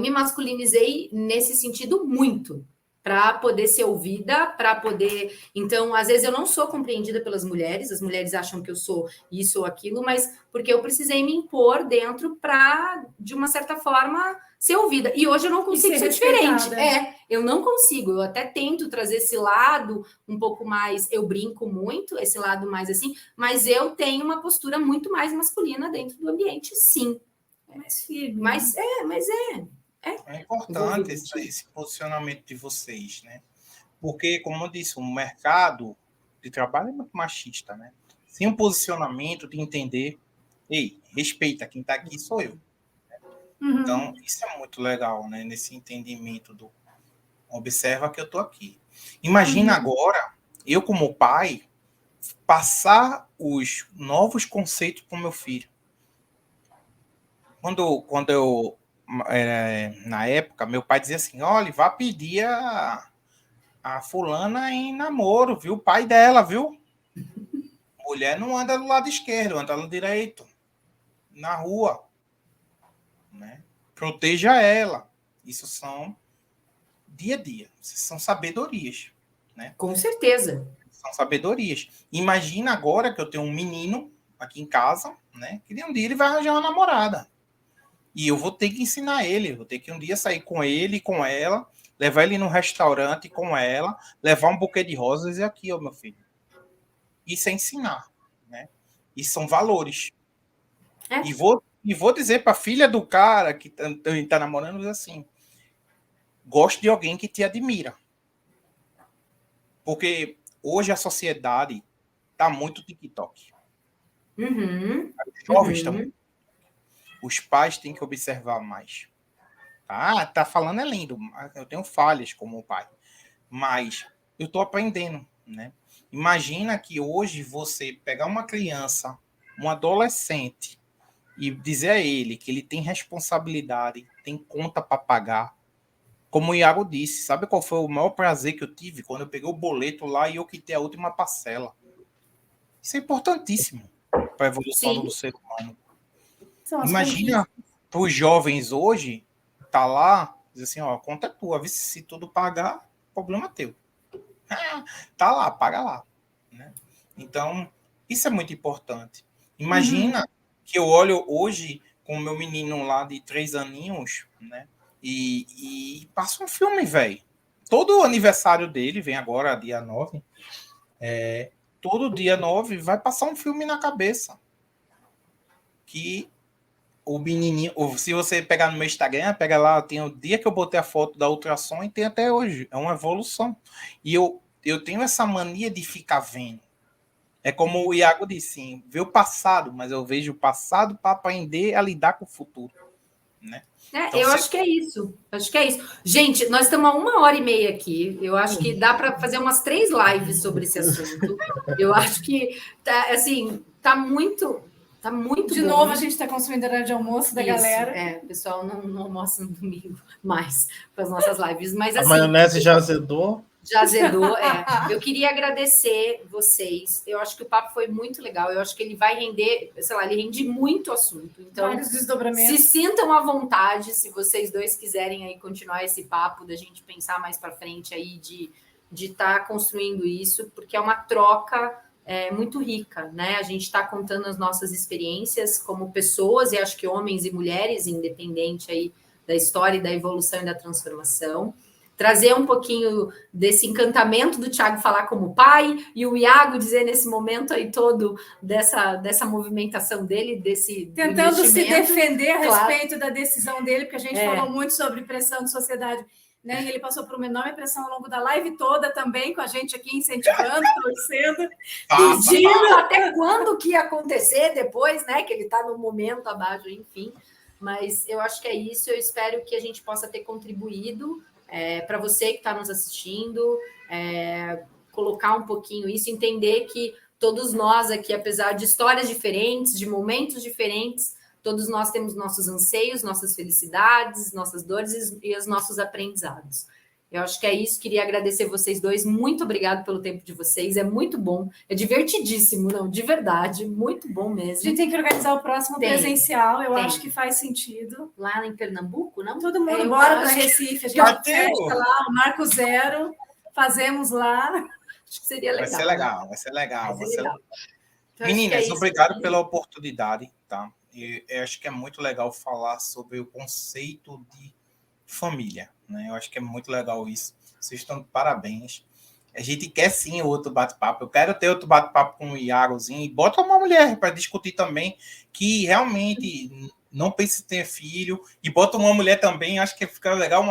me masculinizei nesse sentido muito, para poder ser ouvida, para poder... Então, às vezes eu não sou compreendida pelas mulheres, as mulheres acham que eu sou isso ou aquilo, mas porque eu precisei me impor dentro para, de uma certa forma, ser ouvida. E hoje eu não consigo ser diferente. Eu não consigo. Eu até tento trazer esse lado um pouco mais... Eu brinco muito, esse lado mais assim, mas eu tenho uma postura muito mais masculina dentro do ambiente, sim.
Mais firme.
Mas
é importante esse posicionamento de vocês, né? Porque, como eu disse, o mercado de trabalho é muito machista, né? Sem um posicionamento de entender, ei, respeita, quem está aqui sou eu.
Uhum.
Então, isso é muito legal, né? Nesse entendimento do observa que eu estou aqui. Imagina agora, eu como pai, passar os novos conceitos para o meu filho. Quando eu na época, meu pai dizia assim, olha, vá pedir a fulana em namoro, viu? O pai dela, viu? Mulher não anda do lado esquerdo, anda do lado direito. Na rua. Né? Proteja ela. Isso são dia a dia. Isso são sabedorias. Né?
Com certeza.
São sabedorias. Imagina agora que eu tenho um menino aqui em casa, né? Que um dia ele vai arranjar uma namorada. E eu vou ter que ensinar ele, vou ter que um dia sair com ele, com ela, levar ele num restaurante com ela, levar um buquê de rosas e aqui, ó, meu filho. Isso é ensinar, né? Isso são valores. E vou dizer para a filha do cara que tá namorando assim, goste de alguém que te admira. Porque hoje a sociedade tá muito TikTok.
Uhum.
Jovens também. Os pais têm que observar mais. Tá falando é lindo. Eu tenho falhas como pai. Mas eu estou aprendendo, né? Imagina que hoje você pegar uma criança, um adolescente, e dizer a ele que ele tem responsabilidade, tem conta para pagar. Como o Iago disse, sabe qual foi o maior prazer que eu tive quando eu peguei o boleto lá e eu quitei a última parcela? Isso é importantíssimo para a evolução do ser humano. Imagina para os jovens hoje, tá lá, diz assim, ó, a conta é tua, se tudo pagar, problema é teu. Tá lá, paga lá. Né? Então, isso é muito importante. Imagina que eu olho hoje com o meu menino lá de 3 aninhos, né? E passa um filme, velho. Todo aniversário dele, vem agora, dia 9, todo dia 9 vai passar um filme na cabeça. Que o menininho, se você pegar no meu Instagram, pega lá, tem o dia que eu botei a foto da ultrassom e tem até hoje. É uma evolução. E eu tenho essa mania de ficar vendo. É como o Iago disse, sim, ver o passado, mas eu vejo o passado para aprender a lidar com o futuro. Né?
Então, eu acho que é isso. Acho que é isso. Gente, nós estamos a 1h30 aqui. Eu acho que dá para fazer umas 3 lives sobre esse assunto. Eu acho que assim, tá muito
de
bom.
novo, a gente está consumindo horário de almoço da galera.
O pessoal não almoça no domingo mais para as nossas lives. Mas,
a
assim,
maionese já azedou.
Já azedou, Eu queria agradecer vocês. Eu acho que o papo foi muito legal. Eu acho que ele vai render, sei lá, ele rende muito assunto. Então,
vários desdobramentos.
Se sintam à vontade, se vocês dois quiserem aí continuar esse papo da gente pensar mais para frente aí de estar construindo isso, porque é uma troca muito rica, né? A gente está contando as nossas experiências como pessoas, e acho que homens e mulheres, independente aí da história e da evolução e da transformação. Trazer um pouquinho desse encantamento do Thiago falar como pai e o Iago dizer nesse momento aí todo dessa movimentação dele,
tentando se defender a respeito da decisão dele, porque a gente falou muito sobre pressão de sociedade, né? E ele passou por uma enorme pressão ao longo da live toda também, com a gente aqui incentivando, torcendo,
pedindo até quando que ia acontecer depois, né? Que ele está no momento abaixo, enfim. Mas eu acho que é isso. Eu espero que a gente possa ter contribuído. Para você que está nos assistindo, colocar um pouquinho isso, entender que todos nós aqui, apesar de histórias diferentes, de momentos diferentes, todos nós temos nossos anseios, nossas felicidades, nossas dores e os nossos aprendizados. Eu acho que é isso. Queria agradecer vocês dois. Muito obrigado pelo tempo de vocês. É muito bom. É divertidíssimo, não, de verdade. Muito bom mesmo.
A gente tem que organizar o próximo presencial. Eu acho que faz sentido.
Lá em Pernambuco, não?
Todo mundo bora para Recife. A gente fecha lá, o Marco Zero. Fazemos lá.
Acho que seria legal.
Vai ser legal.
Então,
meninas, obrigado pela oportunidade, tá? Eu acho que é muito legal falar sobre o conceito de família, né? Eu acho que é muito legal isso. Vocês estão de parabéns. A gente quer sim outro bate-papo. Eu quero ter outro bate-papo com o Iagozinho. E bota uma mulher para discutir também, que realmente não pense em ter filho. E bota uma mulher também. Acho que fica legal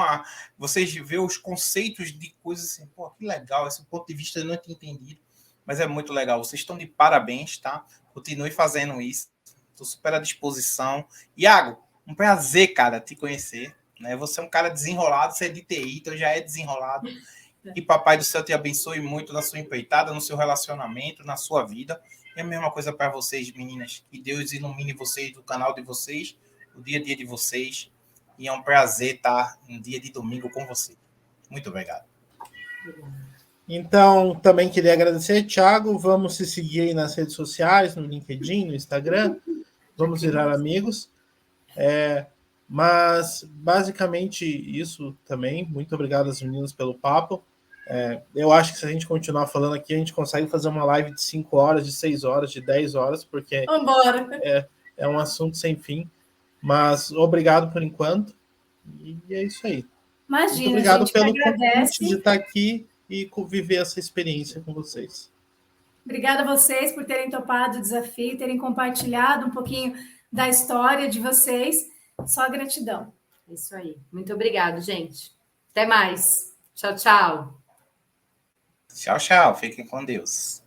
vocês ver os conceitos de coisas assim. Pô, que legal. Esse ponto de vista eu não tinha entendido. Mas é muito legal. Vocês estão de parabéns, tá? Continue fazendo isso. Estou super à disposição. Iago, um prazer, cara, te conhecer. Né? Você é um cara desenrolado, você é de TI, então já é desenrolado. E Papai do Céu te abençoe muito na sua empreitada, no seu relacionamento, na sua vida. E a mesma coisa para vocês, meninas. Que Deus ilumine vocês, do canal de vocês, o dia a dia de vocês. E é um prazer estar um dia de domingo com vocês. Muito obrigado.
Então, também queria agradecer, Thiago. Vamos se seguir aí nas redes sociais, no LinkedIn, no Instagram. Vamos virar amigos. Mas, basicamente, isso também. Muito obrigado às meninas pelo papo. Eu acho que se a gente continuar falando aqui, a gente consegue fazer uma live de 5 horas, de 6 horas, de 10 horas, porque é um assunto sem fim. Mas obrigado por enquanto. E é isso aí.
Imagina,
muito obrigado
a gente
pelo
agradece
convite de estar aqui e viver essa experiência com vocês.
Obrigada a vocês por terem topado o desafio, terem compartilhado um pouquinho da história de vocês. Só gratidão.
Isso aí. Muito obrigado, gente. Até mais. Tchau, tchau.
Tchau, tchau. Fiquem com Deus.